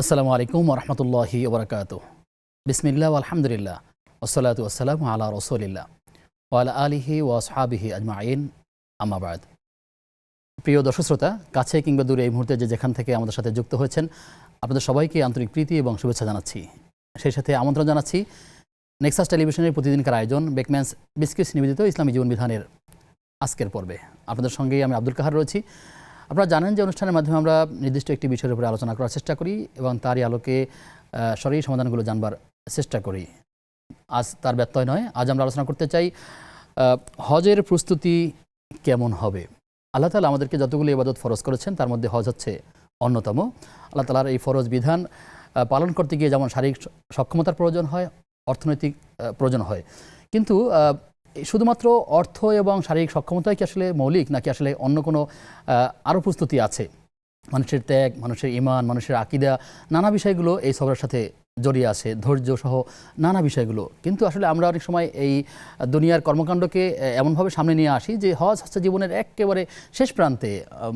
আসসালামু আলাইকুম ওরহমতুল্লাহি ওবরাকাতুহ। বিসমিল্লাহ আলহামদুলিল্লাহ ওসসালাতু ওয়াসসালামু আলা রাসূলিল্লাহ ওয়া আলা আলিহি ওয়া আসহাবিহি আজমাইন, আম্মা বাদ। প্রিয় দর্শক শ্রোতা, কাছে কিংবা দূরে এই মুহূর্তে যেখান থেকে আমাদের সাথে যুক্ত হয়েছেন, আপনাদের সবাইকে আন্তরিক প্রীতি এবং শুভেচ্ছা জানাচ্ছি। সেই সাথে আমন্ত্রণ জানাচ্ছি নেক্সাস টেলিভিশনের প্রতিদিনকার আয়োজন বেকম্যানস বিস্কিটস নিবেদিত ইসলামী জীবন বিধানের আজকের পর্বে আপনাদের সঙ্গেই আমি আব্দুল কাহার রয়েছি। আপনারা জানেন যে অনুষ্ঠানের মাধ্যমে আমরা নির্দিষ্ট একটি বিষয়ের উপরে আলোচনা করার চেষ্টা করি এবং তারই আলোকে সরকারি সমাধানগুলো জানবার চেষ্টা করি। আজ তার ব্যত্যয় নয়। আজ আমরা আলোচনা করতে চাই হজের প্রস্তুতি কেমন হবে। আল্লাহ তাআলা আমাদেরকে যতগুলো ইবাদত ফরজ করেছেন তার মধ্যে হজ হচ্ছে অন্যতম। আল্লাহ তাআলার এই ফরজ বিধান পালন করতে গিয়ে যেমন শারীরিক সক্ষমতার প্রয়োজন হয়, অর্থনৈতিক প্রয়োজন হয়, কিন্তু শুধুমাত্র অর্থ এবং শারীরিক সক্ষমতাই কি আসলে মৌলিক, নাকি আসলে অন্য কোনো আরও প্রস্তুতি আছে? মানুষের ত্যাগ, মানুষের ঈমান, মানুষের আকীদা, নানা বিষয়গুলো এই সবরের সাথে জড়িয়ে আছে, ধৈর্য সহ নানা বিষয়গুলো। কিন্তু আসলে আমরা অনেক সময় এই দুনিয়ার কর্মকাণ্ডকে এমনভাবে সামনে নিয়ে আসি যে হজ হচ্ছে জীবনের একেবারে শেষ প্রান্তে,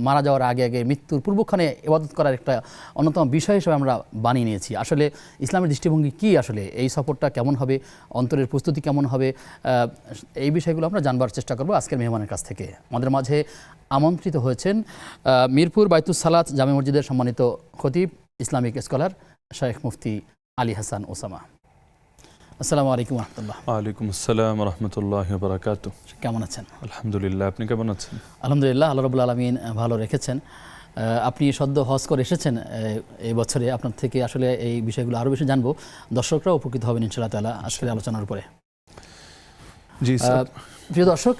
মারা যাওয়ার আগে আগে মৃত্যুর পূর্বক্ষণে ইবাদত করার একটা অন্যতম বিষয় হিসেবে আমরা বানিয়ে নিয়েছি। আসলে ইসলামের দৃষ্টিভঙ্গি কী, আসলে এই সফরটা কেমন হবে, অন্তরের প্রস্তুতি কেমন হবে, এই বিষয়গুলো আমরা জানবার চেষ্টা করব আজকের মেহমানের কাছ থেকে। আমাদের মাঝে আমন্ত্রিত হয়েছেন মিরপুর বাইতুস সালাত জামে মসজিদের সম্মানিত খতিব, ইসলামিক স্কলার শেখ মুফতি আলী হাসান ওসামা। আসসালামু আলাইকুম রহমতুল্লাহ। ওয়ালাইকুম আসসালাম রহমতুল্লাহ বারাকাতুহু। কেমন আছেন? আলহামদুলিল্লাহ, আপনি কেমন আছেন? আলহামদুলিল্লাহ, আল্লাহ রাব্বুল আলামিন ভালো রেখেছেন। আপনি সদ্য হজ করে এসেছেন এই বছরে। আপনার থেকে আসলে এই বিষয়গুলো আরও বেশি জানবো, দর্শকরাও উপকৃত হবেন ইনশাআল্লাহ তাআলা আজকের আলোচনার উপরে। জি স্যার। প্রিয় দর্শক,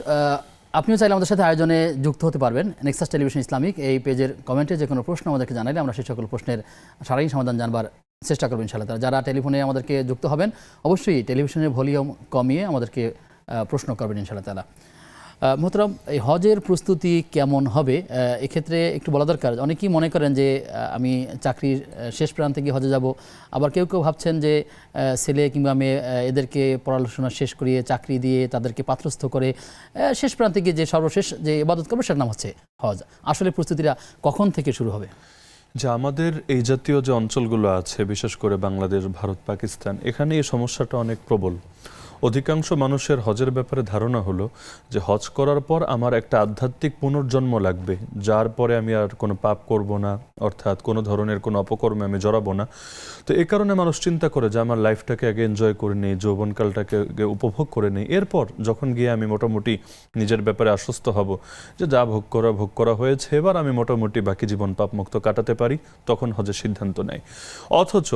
আপনিও চাইলে আমাদের সাথে আয়োজনে যুক্ত হতে পারবেন। নেক্সাস টেলিভিশন ইসলামিক এই পেজের কমেন্টে যে কোনো প্রশ্ন আমাদেরকে জানাইলে আমরা সেই সকল প্রশ্নের সারাই সমাধান জানবার চেষ্টা করবেন ইনশাআল্লাহ। যারা টেলিফোনে আমাদেরকে যুক্ত হবেন অবশ্যই টেলিভিশনের ভলিউম কমিয়ে আমাদেরকে প্রশ্ন করবেন ইনশাআল্লাহ তাআলা। মোহতারাম, এই হজের প্রস্তুতি কেমন হবে এক্ষেত্রে একটু বলা দরকার। অনেকেই মনে করেন যে আমি চাকরির শেষ প্রান্তে গিয়ে হজে যাব, আবার কেউ কেউ ভাবছেন যে ছেলে কিংবা মেয়ে এদেরকে পড়াশোনা শেষ করিয়ে চাকরি দিয়ে তাদেরকে পাত্রস্থ করে শেষ প্রান্তে গিয়ে যে সর্বশেষ যে ইবাদত করবে সেটার নাম হচ্ছে হজ। আসলে প্রস্তুতিটা কখন থেকে শুরু হবে? যে আমাদের এই জাতীয় যে অঞ্চলগুলো আছে, বিশেষ করে বাংলাদেশ, ভারত, পাকিস্তান, এখানে এই সমস্যাটা অনেক প্রবল। অধিকাংশ মানুষের হজের ব্যাপারে ধারণা হলো যে হজ করার পর আমার একটা আধ্যাত্মিক পুনর্জন্ম লাগবে, যার পরে আমি আর কোনো পাপ করব না, অর্থাৎ কোনো ধরনের কোনো অপকর্মে আমি জড়াবো না। তো এই কারণে মানুষ চিন্তা করে যে আমার লাইফটাকে আগে এনজয় করে নিই, যৌবনকালটাকে উপভোগ করে নিই, এরপর যখন গিয়ে আমি মোটামুটি নিজের ব্যাপারে আশ্বস্ত হব যে যা ভোগ করা হয়েছে, এবার আমি মোটামুটি বাকি জীবন পাপমুক্ত কাটাতে পারি, তখন হজের সিদ্ধান্ত নেয়। অথচ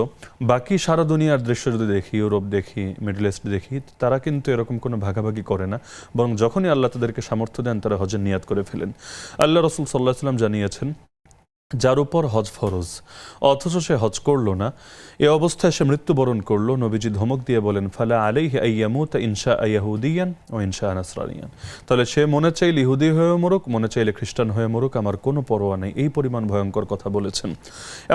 বাকি সারা দুনিয়ার দৃশ্য যদি দেখি, ইউরোপ দেখি, মিডল ইস্ট দেখি, তারা কিন্তু এরকম কোনো ভাগাভাগি করে না, বরং যখনই আল্লাহ তাদেরকে সামর্থ্য দেন তারা হজের নিয়াত করে ফেলেন। আল্লাহ রাসূল সাল্লাল্লাহু আলাইহি ওয়াসাল্লাম জানিয়েছেন, যার উপর হজ ফরজ অথচ সে হজ করলো না, এ অবস্থায় সে মৃত্যুবরণ করলো, নবীজি ধমক দিয়ে বলেন, ফালা আলাইহি আইয়ামুতা ইনশা ইয়াহুদিয়ান ও ইনশা নাসরানিয়ান। তাহলে সে মনে চাইলে ইহুদি হয়ে মরুক, মনে চাইলে খ্রিস্টান হয়ে মরুক, আমার কোনো পরোয়া নেই। এই পরিমাণ ভয়ঙ্কর কথা বলেছেন।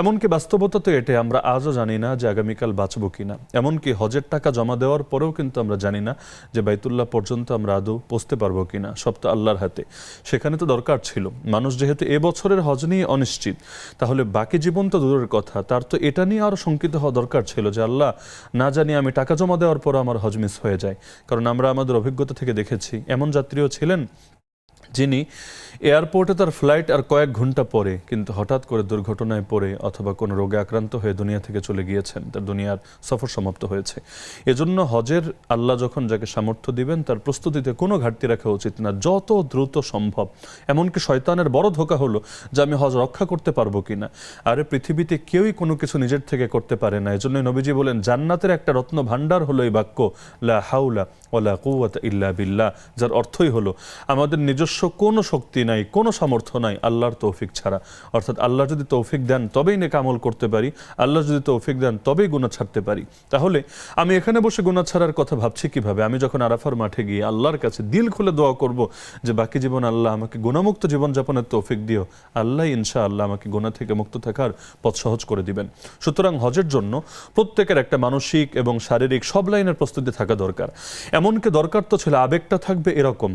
এমনকি বাস্তবতা তো এটা, আমরা আজও জানি না যে আগামীকাল বাঁচবো কিনা। এমনকি হজের টাকা জমা দেওয়ার পরেও কিন্তু আমরা জানি না যে বাইতুল্লাহ পর্যন্ত আমরা আদৌ পৌঁছতে পারবো কিনা। সব তো আল্লাহর হাতে। সেখানে তো দরকার ছিল, মানুষ যেহেতু এবছরের হজ নিয়ে অনিশ্চিত, তাহলে বাকি জীবন তো দূরের কথা, তার তো এটা নিয়ে আরো শঙ্কিত হওয়া দরকার ছিল যে আল্লাহ, না জানি আমি টাকা জমা দেওয়ার পর আমার হজ মিস হয়ে যায়। কারণ আমরা আমাদের অভিজ্ঞতা থেকে দেখেছি, এমন যাত্রীও ছিলেন যিনি এয়ারপোর্টে তার ফ্লাইট আর কয়েক ঘন্টা পরে কিন্তু হঠাৎ করে দুর্ঘটনায় পড়ে অথবা কোনো রোগে আক্রান্ত হয়ে দুনিয়া থেকে চলে গিয়েছেন, তার দুনিয়ার সফর সমাপ্ত হয়েছে। এজন্য হজের আল্লাহ যখন যাকে সামর্থ্য দিবেন তার প্রস্তুতিতে কোনো ঘাটতি রাখা উচিত না, যত দ্রুত সম্ভব। এমনকি শয়তানের বড় ধোঁকা হলো যে আমি হজ রক্ষা করতে পারবো কিনা। আরে পৃথিবীতে কেউই কোনো কিছু নিজের থেকে করতে পারে না। এজন্য নবীজি বলেন, জান্নাতের একটা রত্ন ভাণ্ডার হলো এই বাক্য, লা হাওলা ওয়ালা কুওয়াতা ইল্লা বিল্লাহ, যার অর্থই হলো আমাদের নিজস্ব কোনো শক্তি নাই, কোনো সামর্থ্য নাই আল্লাহর তৌফিক ছাড়া। অর্থাৎ আল্লাহ যদি তৌফিক দেন তবেই নেক আমল করতে পারি, আল্লাহ যদি তৌফিক দেন তবেই গুনাহ ছাড়তে পারি। তাহলে আমি এখানে বসে গুনাহ ছাড়ার কথা ভাবছি কিভাবে? আমি যখন আরাফার মাঠে গিয়ে আল্লাহর কাছে দিল খুলে দোয়া করব যে বাকি জীবন আল্লাহ আমাকে গুনাহমুক্ত জীবনযাপনের তৌফিক দিও, আল্লাহ ইনশাআল্লাহ আমাকে গুনাহ থেকে মুক্ত থাকার পথ সহজ করে দিবেন। সুতরাং হজের জন্য প্রত্যেকের একটা মানসিক এবং শারীরিক সব লাইনের প্রস্তুতি থাকা দরকার। এমনকি দরকার তো ছিল আবেগটা থাকবে এরকম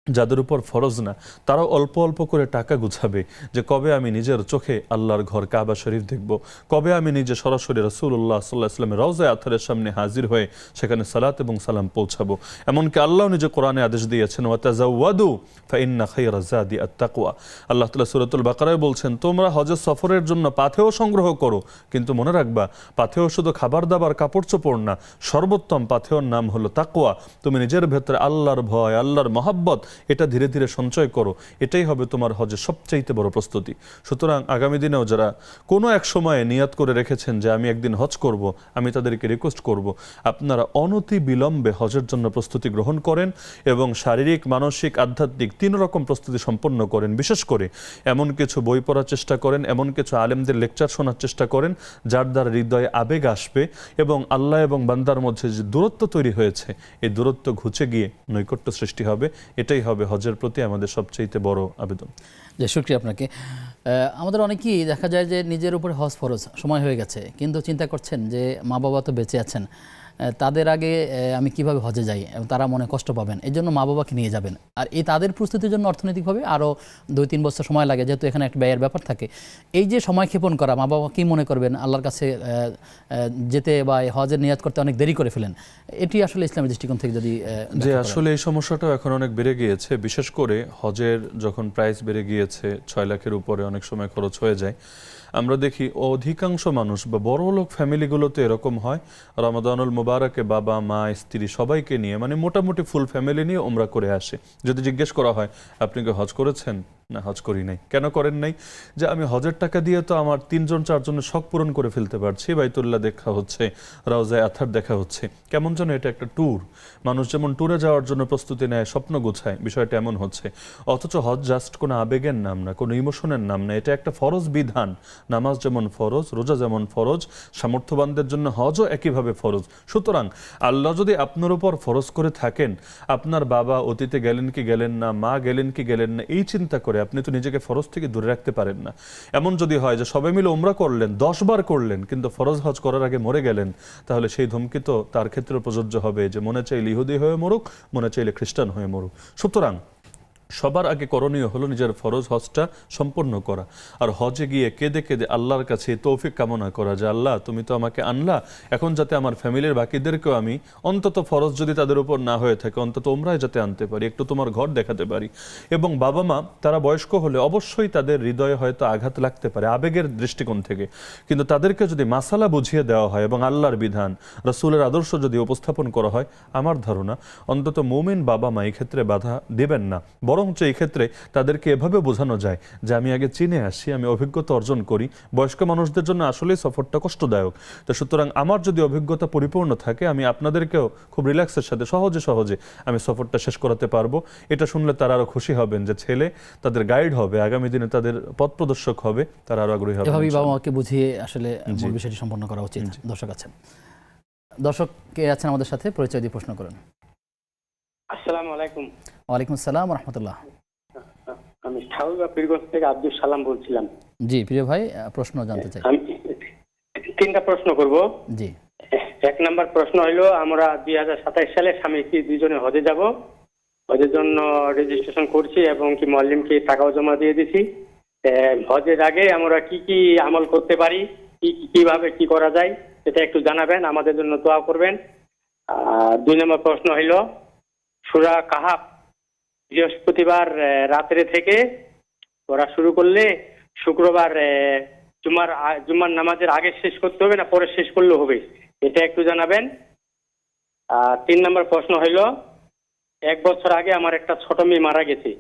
যাদের উপর ফরজ না, তারাও অল্প অল্প করে টাকা গুছাবে যে কবে আমি নিজের চোখে আল্লাহর ঘর কাবা শরীফ দেখব, কবে আমি নিজে সরাসরি রাসূলুল্লাহ সাল্লাল্লাহু আলাইহি ওয়াসাল্লামের রওজায়ে আতহারের সামনে হাজির হয়ে সেখানে সালাত এবং সালাম পৌঁছাবো। এমনকি আল্লাহ নিজে কোরআনে আদেশ দিয়েছেন, ওয়াতাজাওয়াদু ফাইন্না খায়রা যাদি আত-তাকওয়া। আল্লাহ তাআলা সূরাতুল বাকারায় বলছেন, তোমরা হজের সফরের জন্য পাথেয় সংগ্রহ করো, কিন্তু মনে রাখবা পাথেয় শুধু খাবার দাবার কাপড় চোপড় না, সর্বোত্তম পাথেয়র নাম হলো তাকওয়া। তুমি নিজের ভেতরে আল্লাহর ভয়, আল্লাহর মহাব্বত এটা ধীরে ধীরে সঞ্চয় করো, এটাই হবে তোমার হজের সবচাইতে বড় প্রস্তুতি। সুতরাং আগামী দিনেও যারা কোনো এক সময়ে নিয়াত করে রেখেছেন যে আমি একদিন হজ করব, আমি তাদেরকে রিকোয়েস্ট করব আপনারা অনতি বিলম্বে হজের জন্য প্রস্তুতি গ্রহণ করেন এবং শারীরিক, মানসিক, আধ্যাত্মিক 3 রকম প্রস্তুতি সম্পন্ন করেন। বিশেষ করে এমন কিছু বই পড়ার চেষ্টা করেন, এমন কিছু আলেমদের লেকচার শোনার চেষ্টা করেন যার দ্বারা হৃদয়ে আবেগ আসবে এবং আল্লাহ এবং বান্দার মধ্যে যে দূরত্ব তৈরি হয়েছে এই দূরত্ব ঘুচে গিয়ে নৈকট্য সৃষ্টি হবে। এটাই হবে হজের প্রতি আমাদের সবচেয়ে বড় আবেদন। যে শুকরিয়া আপনাকে। আমাদের অনেকেই দেখা যায় যে নিজের উপরে হজ ফরজ, সময় হয়ে গেছে, কিন্তু চিন্তা করছেন যে মা বাবা তো বেঁচে আছেন, তাদের আগে আমি কিভাবে হজে যাই এবং তারা মনে কষ্ট পাবেন, এই জন্য মা বাবাকে নিয়ে যাবেন। আর এই তাদের প্রস্তুতির জন্য অর্থনৈতিকভাবে আরও 2-3 বছর সময় লাগে, যেহেতু এখানে একটা ব্যয়ের ব্যাপার থাকে। এই যে সময় ক্ষেপণ করা, মা বাবা কী মনে করবেন, আল্লাহর কাছে যেতে বা হজের নিয়াত করতে অনেক দেরি করে ফেলেন, এটি আসলে ইসলামের দৃষ্টিকোণ থেকে যদি যে আসলে এই সমস্যাটাও এখন অনেক বেড়ে গিয়েছে, বিশেষ করে হজের যখন প্রাইস বেড়ে গিয়েছে 6 লাখের উপরে অনেক সময় খরচ হয়ে যায়। আমরা দেখি অধিকাংশ মানুষ বা বড় লোক ফ্যামিলিগুলোতে এরকম হয়, রমাদানুল মুবারকে বাবা মা স্ত্রী সবাইকে নিয়ে, মানে মোটামুটি ফুল ফ্যামিলি নিয়ে ওমরা করে আসে। যদি জিজ্ঞেস করা হয় আপনি কি হজ করেছেন, না হজ করি নাই। কেন করেন নাই? যে আমি হজের টাকা দিয়ে তো আমার 3-4 জনের শখ পূরণ করে ফেলতে পারছি, বাইতুল্লাহ দেখা হচ্ছে, রওজায়ে আতহার দেখা হচ্ছে। কেমন যেন এটা একটা ট্যুর, মানুষ যেমন ট্যুরে যাওয়ার জন্য প্রস্তুতি নেয়, স্বপ্ন গোছায়, বিষয়টা এমন হচ্ছে। অথচ হজ জাস্ট কোনো আবেগের নাম না, কোনো ইমোশনের নাম না, এটা একটা ফরজ বিধান। নামাজ যেমন ফরজ, রোজা যেমন ফরজ, সামর্থ্যবানদের জন্য হজও একইভাবে ফরজ। সুতরাং আল্লাহ যদি আপনার উপর ফরজ করে থাকেন, আপনার বাবা অতীতে গেলেন কি গেলেন না, মা গেলেন কি গেলেন না, এই চিন্তা করে আপনি তো নিজেকে ফরজ থেকে দূরে রাখতে পারেন না। এমন যদি হয় যে সবাই মিলে উমরা করলেন, 10 বার করলেন, কিন্তু ফরজ হজ করার আগে মরে গেলেন, তাহলে সেই ধমকি তো তার ক্ষেত্রে প্রযোজ্য হবে যে মনে চাইলে ইহুদি হয়ে মরুক, মনে চাইলে খ্রিস্টান হয়ে মরুক। সুতরাং সবার আগে করণীয় হলো নিজের ফরজ হজটা সম্পন্ন করা, আর হজে গিয়ে কেঁদে কেঁদে আল্লাহর কাছে তৌফিক কামনা করা যে আল্লাহ তুমি তো আমাকে আনলা, এখন যাতে আমার ফ্যামিলির বাকিদেরকেও আমি অন্তত ফরজ যদি তাদের উপর না হয়ে থাকে অন্তত ওমরায় যাতে আনতে পারি, একটু তোমার ঘর দেখাতে পারি। এবং বাবা মা তারা বয়স্ক হলে অবশ্যই তাদের হৃদয়ে হয়তো আঘাত লাগতে পারে আবেগের দৃষ্টিকোণ থেকে, কিন্তু তাদেরকে যদি মাসালা বুঝিয়ে দেওয়া হয় এবং আল্লাহর বিধান, রাসূলের আদর্শ যদি উপস্থাপন করা হয়, আমার ধারণা অন্তত মুমিন বাবা মা এই ক্ষেত্রে বাধা দেবেন না। বরঞ্চ এই ক্ষেত্রে তাদেরকে এভাবে বোঝানো যায় যে আমি আগে চিনে আসি, আমি অভিজ্ঞতা অর্জন করি। বয়স্ক মানুষদের জন্য আসলেই সফরটা কষ্টদায়ক, তো সুতরাং আমার যদি অভিজ্ঞতা পরিপূর্ণ থাকে আমি আপনাদেরকেও খুব রিল্যাক্সের সাথে সহজে সহজে আমি সফরটা শেষ করাতে পারবো। এটা শুনলে তারা আরো খুশি হবেন যে ছেলে তাদের গাইড হবে, আগামী দিনে তাদের পথ প্রদর্শক হবে, তারা আরো আগ্রহী হবে। এভাবেই বাবা মাকে বুঝিয়ে আসলে মূল বিষয়টি সম্পন্ন করা উচিত। দর্শক কে আছেন আমাদের সাথে, পরিচয় দিয়ে প্রশ্ন করেন। আসসালামু আলাইকুম। ওয়ালাইকুম আসসালাম ওয়া রাহমাতুল্লাহ। আমি ঠাকুরগাঁ পীরগঞ্জ থেকে আব্দুল সালাম বলছিলাম। জি প্রিয় ভাই, প্রশ্ন জানতে চাই। আমি 3টা প্রশ্ন করব। জি। 1 নম্বর প্রশ্ন হলো, আমরা 2027 সালে স্বামী স্ত্রী দুজনে হজে যাব। হজের জন্য রেজিস্ট্রেশন করছি এবং কি মুআল্লিমকে টাকাও জমা দিয়ে দিছি। হজের আগে আমরা কি কি আমল করতে পারি, কিভাবে কি করা যায় সেটা একটু জানাবেন, আমাদের জন্য দোয়া করবেন। আর 2 নম্বর প্রশ্ন হলো, সূরা কাহাফ বৃহস্পতিবার রাত্রে থেকে পড়া শুরু করলে শুক্রবার জুমার নামাজের আগে শেষ করতে হবে না পরে শেষ করলে হবে, এটা একটু জানাবেন। আর 3 নম্বর প্রশ্ন হলো, 1 বছর আগে আমার একটা ছোট মেয়ে মারা গেছে।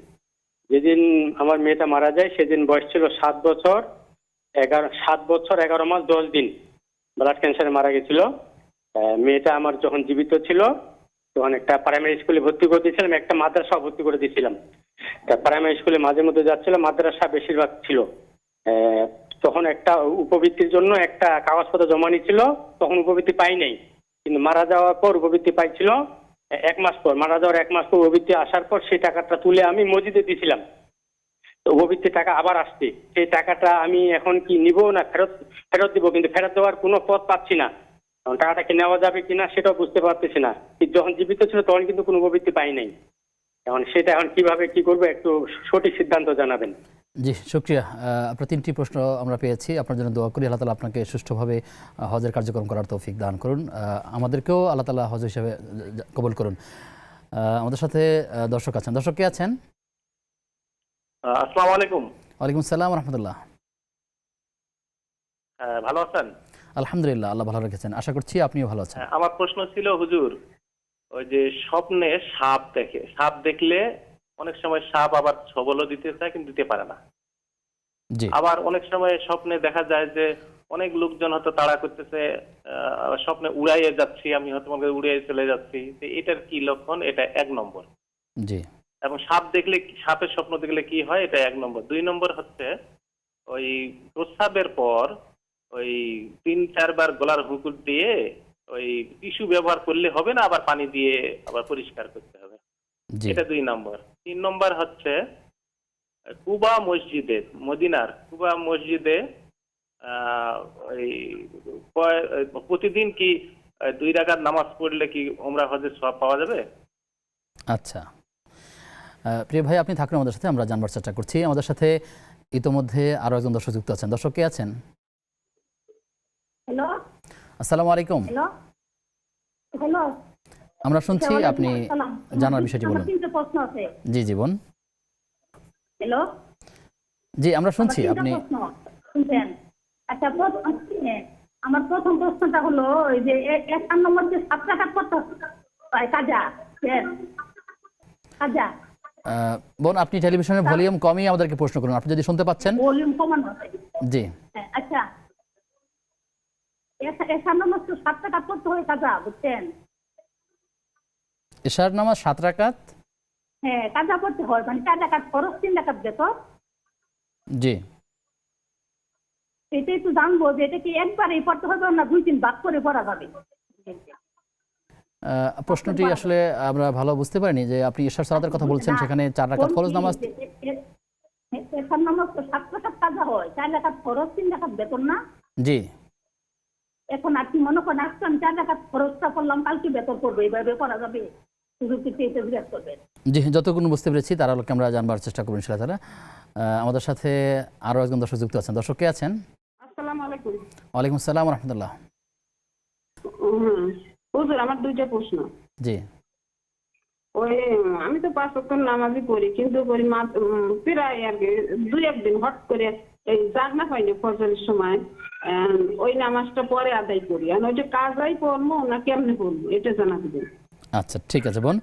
যেদিন আমার মেয়েটা মারা যায় সেদিন বয়স ছিল 7 বছর 11 মাস 10 দিন। ব্লাড ক্যান্সারে মারা গেছিল। মেয়েটা আমার যখন জীবিত ছিল তখন একটা প্রাইমারি স্কুলে ভর্তি করে দিয়েছিলাম, একটা মাদ্রাসা ভর্তি করে দিয়েছিলাম। প্রাইমারি স্কুলে মাঝে মধ্যে যাচ্ছিল, মাদ্রাসা বেশিরভাগ ছিল। তখন একটা উপবৃত্তির জন্য একটা কাগজপত্র জমা নিয়েছিল, তখন উপবৃত্তি পাই নাই, কিন্তু মারা যাওয়ার পর উপবৃত্তি পাইছিল 1 মাস পর। মারা যাওয়ার 1 মাস পর উপবৃত্তি আসার পর সেই টাকাটা তুলে আমি মসজিদে দিয়েছিলাম। তো উপবৃত্তির টাকা আবার আসছে, সেই টাকাটা আমি এখন কি নিব না ফেরত দিব, কিন্তু ফেরত দেওয়ার কোনো পথ পাচ্ছি না। টাকাটা কি নেওয়া যাবে কিনা সেটাও বুঝতে পারতেছি না। যখন জীবিত ছিল তখন কিন্তু কোনো উপবৃত্তি পাই নাই। এখন সেটা এখন কিভাবে কি করবো একটু সঠিক সিদ্ধান্ত জানাবেন। জি, শুক্রিয়া। আপনার 3টি প্রশ্ন আমরা পেয়েছি। আপনার জন্য দোয়া করি, আল্লাহ তাআলা আপনাকে সুষ্ঠুভাবে হজের কার্যক্রম করার তৌফিক দান করুন। আমাদেরকেও আল্লাহ তাআলা হজ হিসেবে কবুল করুন। আমাদের সাথে দর্শক আছেন। দর্শক কে আছেন? আসসালামু আলাইকুম। ওয়ালাইকুম আসসালাম রহমতুল্লাহ। ভালো আছেন? আলহামদুলিল্লাহ, আল্লাহ ভালো রেখেছেন। আশা করছি আপনিও ভালো আছেন। আমার প্রশ্ন ছিল হুজুর, ওই যে স্বপ্নে সাপ দেখে, সাপ দেখলে অনেক সময় সাপ আবার ছবলও দিতে চায় কিন্তু দিতে পারে না। জি, আবার অনেক সময় স্বপ্নে দেখা যায় যে অনেক লোকজন হয়তো তাড়া করতেছে, স্বপ্নে উড়াইয়ে যাচ্ছি, আমি হয়তো মনে করি উড়িয়ে চলে যাচ্ছি। তো এটার কি লক্ষণ? এটা 1 নম্বর। জি, এবং সাপ দেখলে, সাপের স্বপ্ন দেখলে কি হয়, এটা 1 নম্বর। 2 নম্বর হচ্ছে ওই প্রস্রাবের পর ওই 3-4 বার গলার হুকুর দিয়ে ওই টিস্যু ব্যবহার করলে হবে না, আবার পানি দিয়ে আবার পরিষ্কার করতে হবে। জি, এটা 2 নম্বর। 3 নম্বর হচ্ছে কুবা মসজিদে, মদিনার কুবা মসজিদে ওই প্রতিদিন কি 2 রাকাত নামাজ পড়লে কি উমরা হজের সওয়াব পাওয়া যাবে? আচ্ছা। প্রিয় ভাই, আপনি থাকুন আমাদের সাথে, আমরা জানবার চেষ্টা করছি। আমাদের সাথে ইতোমধ্যে আরও একজন দর্শক যুক্ত আছেন। দর্শক কে আছেন? হ্যালো, আসসালামু আলাইকুম। Hello, hello. আমরা শুনছি, ওয়ালাইকুম আপনি আসসালাম। জানার বিষয়টি আমার বলুন। 3টে প্রশ্ন আছে। জি, জীবন। হ্যালো, জি, আমরা শুনছি, আমার 3টা আপনি। প্রশ্ন শুনছেন? আচ্ছা, আমার প্রথম প্রশ্নটা হলো ওই যে 1 নম্বর যে 7 টাকা কত কাজা, কাজা বোন, আপনি টেলিভিশনের ভলিউম কমিয়ে আমাদেরকে প্রশ্ন করুন, আপনি যদি শুনতে পাচ্ছেন। ভলিউম কমানো আছে। জি, হ্যাঁ, আচ্ছা, 1 নম্বর তো 7 টাকা করতে হয় কাজা, বুঝছেন? এশার নামাজ 7 রাকাত। হ্যাঁ, কাজা করতে হয়, মানে 4 টাকা খরচ, 3 টাকা যেত। জি, এটা একটু জানবো যে এটা কি একবারেই পড়তে হবে না 2-3 ভাগ করে পড়া যাবে? প্রশ্নটি আসলে আমরা ভালো বুঝতে পারিনি যে আপনি এশার সালাতের কথা বলছেন, সেখানে 4 রাকাত ফরজ নামাজ। এসার নামাজ তো 7 টাকার কাজা হয়, 4 টাকার খরচ, 3 টাকার বেতন না? জি, এখন আর কি মনে করেন আজকে আমি 4 টাকার খরচটা করলাম, কালকে বেতন করবো, এইভাবে করা যাবে? শুধু কি জিজ্ঞেস করবেন? জি, যতক্ষণ বুঝতে পেরেছি তার আলোকে আমরা জানবার চেষ্টা করব ইনশাআল্লাহ তাআলা। আমাদের সাথে আরও একজন দর্শক যুক্ত আছেন। দর্শক কে আছেন? আসসালামু আলাইকুম। ওয়ালাইকুম আসসালাম রহমতুল্লাহ। হুজুর, আমার 2টা প্রশ্ন। জি, ওই আমি তো 5 ওয়াক্ত নামাজই পড়ি, কিন্তু পড়ি প্রায় আর কি 2-1 দিন হট করে এই জাগনা পাইনি ফজরের সময়, ওই নামাজটা পরে আদায় করি। আর ওই যে কাজাই পড়বো না কেমনে পড়বো, এটা জানা দিবেন। আচ্ছা, ঠিক আছে বোন,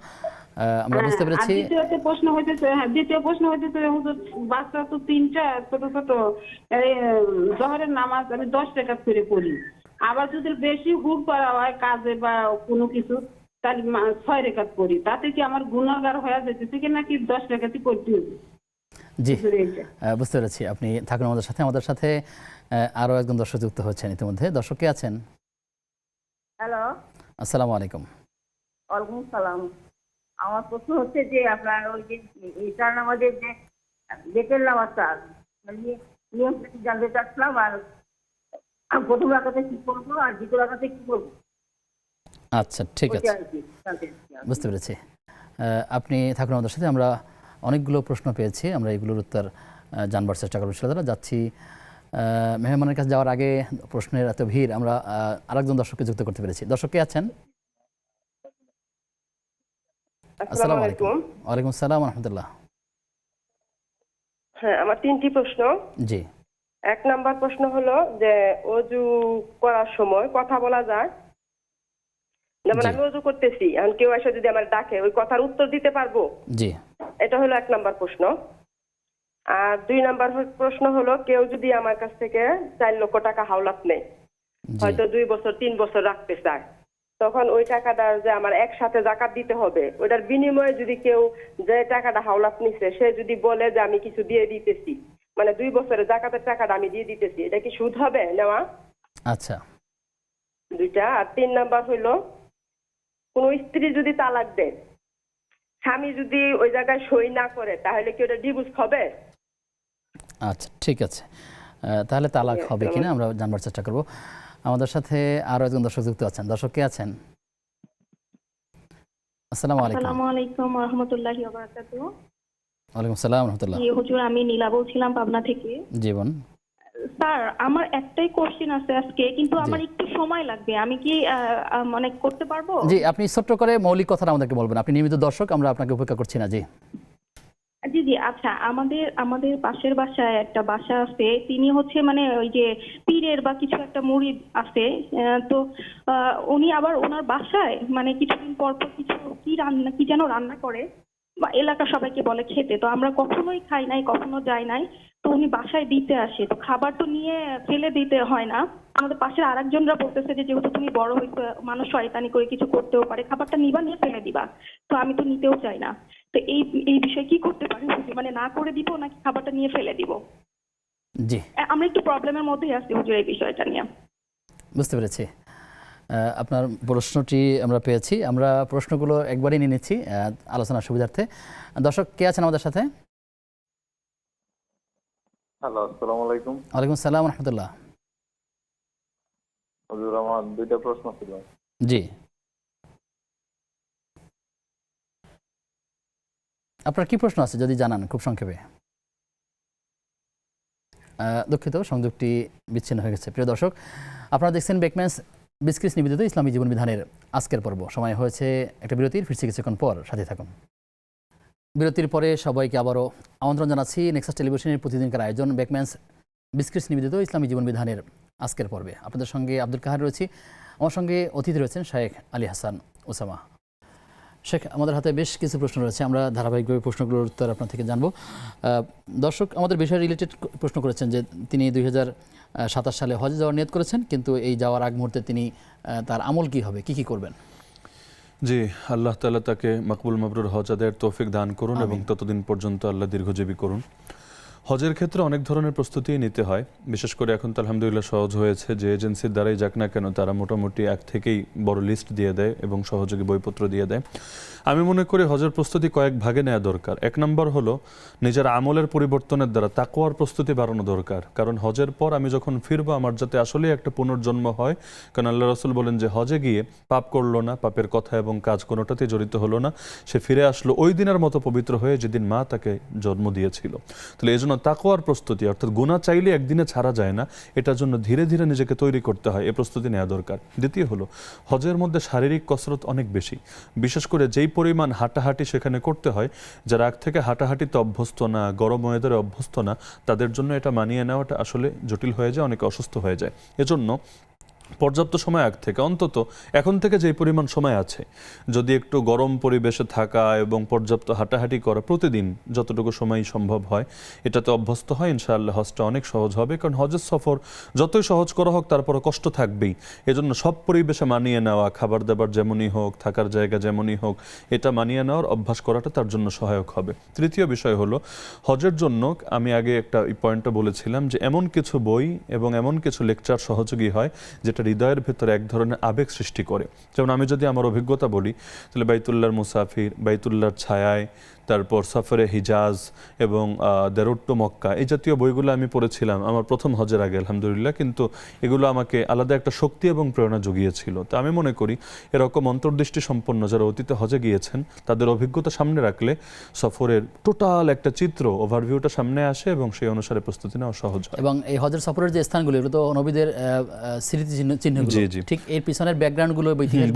আমরা বুঝতে পেরেছি। দ্বিতীয় প্রশ্ন হইতেছে হুজুর, বাচ্চা তো 3টা ছোট ছোট, জোহরের নামাজ আমি 10 রাকাত করে পড়ি। আবার যদি বেশি হুড় করা হয় কাজে বা কোনো কিছু, তাহলে 6 রাকাত পড়ি। তাতে কি আমার গুনাহগার হয়ে যেতেছে কি নাকি 10 রাকাতই পড়তে হবে? জি, বুঝতে পেরেছি। আপনি থাকুন আমাদের সাথে। আমাদের সাথে আরও একজন দর্শক যুক্ত হচ্ছেন ইতিমধ্যে। দর্শক কে আছেন? হ্যালো, আসসালামু আলাইকুম। ওয়ালাইকুম সালাম। আমার প্রশ্ন হচ্ছে যে আপনার ওই যে ইশার নামাজের যে বেতের নামাজটা, মানে নিয়ম জানতে চাচ্ছিলাম। আর প্রথম রাকাতে কি করবো আর দ্বিতীয় রাকাতে কি করবো, আচ্ছা, ঠিক আছে, ওইটা আর কি জানতে চাচ্ছিলাম। বুঝতে পেরেছি। আপনি থাকুন আমাদের সাথে। আমরা অনেকগুলো প্রশ্ন পেয়েছি, আমরা এগুলোর উত্তর জানবার চেষ্টা করবো ইনশাআল্লাহ। যাচ্ছি মেহমানের কাছে যাওয়ার আগে, প্রশ্নের এত ভিড়, আমরা আরেকজন দর্শককে যুক্ত করতে পেরেছি। দর্শক কে আছেন? আসসালামু আলাইকুম। ওয়ালাইকুম আসসালাম রহমতুল্লাহ। হ্যাঁ, আমার 3টি প্রশ্ন। জি, 1 নাম্বার প্রশ্ন হলো যে অজু করার সময় কথা বলা যায়? যেমন জি। আমি অজু করতেছি, এখন কেউ এসে যদি আমার ডাকে, ওই কথার উত্তর দিতে পারবো? জি, এটা হলো 1 নাম্বার প্রশ্ন। আর 2 নাম্বার প্রশ্ন হলো, কেউ যদি আমার কাছ থেকে 4 লক্ষ টাকা হাওলাত নেয়, জি, হয়তো 2 বছর 3 বছর রাখতে চায়, তখন ওই টাকাটা যে আমার একসাথে জাকাত দিতে হবে, ওটার বিনিময়ে যদি কেউ যে টাকাটা হাওলাত নিছে সে যদি বলে যে আমি কিছু দিয়ে দিতেছি, মানে 2 বছরের জাকাতের টাকাটা আমি দিয়ে দিতেছি, এটা কি সুদ হবে নেওয়া? আচ্ছা, 2টা। আর 3 নাম্বার হইলো, কোন স্ত্রী যদি তালাক দেয়, স্বামী যদি ওই জায়গায় সই না করে, তাহলে কি ওটা ডিভোর্স হবে? আচ্ছা, ঠিক আছে। তাহলে তালাক হবে কিনা আমরা জানবার চেষ্টা করব। আমাদের সাথে আরও একজন দর্শক যুক্ত আছেন। দর্শক কে আছেন? আসসালামু আলাইকুম। আসসালামু আলাইকুম ওয়া রাহমাতুল্লাহি ওয়া বারাকাতুহু। ওয়ালাইকুম আসসালাম ওয়া রাহমাতুল্লাহ। জি হুজুর, আমি নীলা বলছিলাম পাবনা থেকে। জীবন। স্যার, আমার একটাই কোশ্চেন আছে আজকে, কিন্তু জি। আমার একটু সময় লাগবে। আমি কি মানে করতে পারবো? জি, আপনি ছোট্ট করে মৌলিক কথাটা আমাদেরকে বলবেন। আপনি নিয়মিত দর্শক, আমরা আপনাকে উপেক্ষা করছি না। জি। জি জি, আচ্ছা, আমাদের পাশের বাসায় একটা বাসা আছে, তিনি হচ্ছে মানে ওই যে পীরের বা কিছু একটা মুরিদ আছে। তো উনি আবার ওনার বাসায় মানে কিছুদিন পর পর কি যেন রান্না করে বা এলাকার সবাইকে বলে খেতে। তো আমরা কখনোই খাই নাই, কখনো যাই নাই। তো উনি বাসায় দিতে আসে, তো খাবার তো নিয়ে ফেলে দিতে হয় না। আমাদের পাশের আরেকজনরা বলতেছে যে যেহেতু তুমি বড় হইছো, মানুষ শয়তানি করে কিছু করতেও পারে, খাবারটা নিবা, নিয়ে ফেলে দিবা। তো আমি তো নিতেও চাই না। তো এই বিষয়ে কি করতে পারি হুজুর? মানে না করে দিব নাকি খাবারটা নিয়ে ফেলে দিব? জি, আমরা একটু প্রবলেমের মধ্যেই আছি হুজুর এই বিষয়টা নিয়ে। বুঝতে পেরেছি। আপনার প্রশ্নটি আমরা পেয়েছি। আমরা প্রশ্নগুলো একবারই নিয়ে নিচ্ছি আলোচনার সুবিধার্থে। দর্শক কে আছেন আমাদের সাথে? হ্যালো, আসসালামু আলাইকুম। ওয়ালাইকুম আসসালাম ওয়া রাহমাতুল্লাহ। হুজুর, আমার দুইটা প্রশ্ন ছিল। জি, আপনার কি প্রশ্ন আছে যদি জানান খুব সংক্ষেপে। দুঃখিত, সংযোগটি বিচ্ছিন্ন হয়ে গেছে। প্রিয় দর্শক, আপনারা দেখছেন বেকম্যানস বিসক্রিস নিবেদিত ইসলামী জীবন বিধানের আজকের পর্ব। সময় হয়েছে একটা বিরতির, ফিরছি কিছুক্ষণ পর, সাথে থাকুন। বিরতির পরে সবাইকে আবারও আমন্ত্রণ জানাচ্ছি নেক্সাস টেলিভিশনের প্রতিদিনকার আয়োজন বেকম্যানস বিসক্রিস নিবেদিত ইসলামী জীবন বিধানের আজকের পর্বে। আপনাদের সঙ্গে আব্দুল কাহার রয়েছি, আমার সঙ্গে অতিথি রয়েছেন শেখ আলী হাসান ওসামা। শেখ, আমাদের হাতে বেশ কিছু প্রশ্ন রয়েছে, আমরা ধারাবাহিকভাবে প্রশ্নগুলোর উত্তর আপনার থেকে জানবো। দর্শক আমাদের বিষয় রিলেটেড প্রশ্ন করেছেন যে তিনি 2027 সালে হজে যাওয়ার নিয়ত করেছেন, কিন্তু এই যাওয়ার আগ মুহূর্তে তিনি তার আমল কি হবে, কি করবেন? জি, আল্লাহ তাআলা তাকে মাকবুল মাবরুর হজ আদায়ের তৌফিক দান করুন এবং ততদিন পর্যন্ত আল্লাহ দীর্ঘজীবী করুন। হজের ক্ষেত্রে অনেক ধরনের প্রস্তুতি নিতে হয়, বিশেষ করে এখন তো আলহামদুলিল্লাহ সহজ হয়েছে, যে এজেন্সির দ্বারাই যাক না কেন তারা মোটামুটি এক থেকেই বড় লিস্ট দিয়ে দেয় এবং সহযোগী বইপত্র দিয়ে দেয়। আমি মনে করি হজের প্রস্তুতি কয়েক ভাগে নেওয়া দরকার। এক নম্বর হলো নিজের আমলের পরিবর্তনের দ্বারা তাকওয়ার প্রস্তুতি বাড়ানো দরকার, কারণ হজের পর আমি যখন ফিরবো আমার যাতে আসলেই একটা পুনর্জন্ম হয়। কারণ আল্লাহ রাসূল বলেন যে হজে গিয়ে পাপ করলো না, পাপের কথা এবং কাজ কোনোটাতে জড়িত হলো না, সে ফিরে আসলো ওই দিনের মতো পবিত্র হয়ে যেদিন মা তাকে জন্ম দিয়েছিল। তাহলে এই জন্য তাকওয়ার প্রস্তুতি, অর্থাৎ গুনাহ চাইলে একদিনে ছাড়া যায় না, এটার জন্য ধীরে ধীরে নিজেকে তৈরি করতে হয়, এই প্রস্তুতি নেওয়া দরকার। দ্বিতীয় হলো হজের মধ্যে শারীরিক কসরত অনেক বেশি, বিশেষ করে যেই পরিমাণ হাঁটাহাঁটি সেখানে করতে হয়, যারা আগ থেকে হাঁটাহাঁটিতে অভ্যস্ত না, গরম ওয়েদারে অভ্যস্ত না, তাদের জন্য এটা মানিয়ে নেওয়াটা আসলে জটিল হয়ে যায়, অনেকে অসুস্থ হয়ে যায়। এজন্য পর্যাপ্ত সময় আগ থেকে, অন্তত এখন থেকে যে পরিমাণ সময় আছে, যদি একটু গরম পরিবেশে থাকা এবং পর্যাপ্ত হাঁটাহাঁটি করা প্রতিদিন যতটুকু সময় সম্ভব হয়, এটাতে অভ্যস্ত হয়, ইনশাআল্লাহ হজটা অনেক সহজ হবে। কারণ হজের সফর যতই সহজ করা হোক তারপরে কষ্ট থাকবেই। এজন্য সব পরিবেশে মানিয়ে নেওয়া, খাবার দাবার যেমনই হোক, থাকার জায়গা যেমনই হোক, এটা মানিয়ে নেওয়ার অভ্যাস করাটা তার জন্য সহায়ক হবে। তৃতীয় বিষয় হলো হজের জন্য আমি আগে একটা পয়েন্টটা বলেছিলাম যে এমন কিছু বই এবং এমন কিছু লেকচার সহযোগী হয় যেটা হৃদয়ের ভেতরে এক ধরনের আবেগ সৃষ্টি করে। যেমন আমি যদি আমার অভিজ্ঞতা বলি, তাহলে বাইতুল্লাহর মুসাফির, বাইতুল্লাহর ছায়ায়, তারপর সফরে হিজাজ এবং দ্য রোড টু মক্কা, এই জাতীয় বইগুলো আমি পড়েছিলাম আমার প্রথম হজের আগে আলহামদুলিল্লাহ, কিন্তু এগুলো আমাকে আলাদা একটা শক্তি এবং প্রেরণা জুগিয়েছিল। তো আমি মনে করি এরকম অন্তর্দৃষ্টি সম্পন্ন যারা অতীতে হজে গিয়েছেন তাদের অভিজ্ঞতা সামনে রাখলে সফরের টোটাল একটা চিত্র, ওভারভিউটা সামনে আসে এবং সেই অনুসারে প্রস্তুতি নেওয়া সহজ হয়। এবং এই হজের সফরের যে স্থানগুলো, এগুলো তো নবীদের স্মৃতিচিহ্নগুলো, জি, জি। ঠিক এর পিছনের ব্যাকগ্রাউন্ডগুলো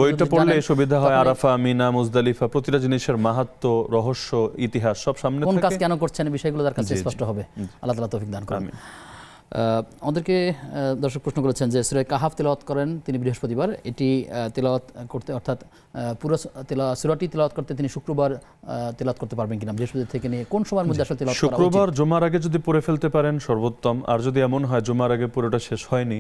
বইটা পড়লে সুবিধা হয়, আরাফা, মিনা, মুজদালিফা, প্রতিটা জিনিসের মাহাত্ম্য, রহস্য, ইতিহাস সব সামনে কোন থাকে। কাজ কেন করছেন এই বিষয়গুলো তার কাছে জি, জি। স্পষ্ট হবে। আল্লাহ তাআলা তৌফিক দান করুন। আমিন। আমাদেরকে দর্শক প্রশ্ন করেছেন যে সূরা কাহাফ তেলাওয়াত করেন তিনি বৃহস্পতিবার, এটি তেলাওয়াত করতে, অর্থাৎ পুরো সূরাটি তেলাওয়াত করতে তিনি শুক্রবার তেলাওয়াত করতে পারবেন কিনা, বৃহস্পতি থেকে নিয়ে কোন সময়ের মধ্যে আসলে তেলাওয়াত করা উচিত? শুক্রবার জুমার আগে যদি পড়ে ফেলতে পারেন সর্বোত্তম। আর যদি এমন হয় জুমার আগে পুরোটা শেষ হয়নি,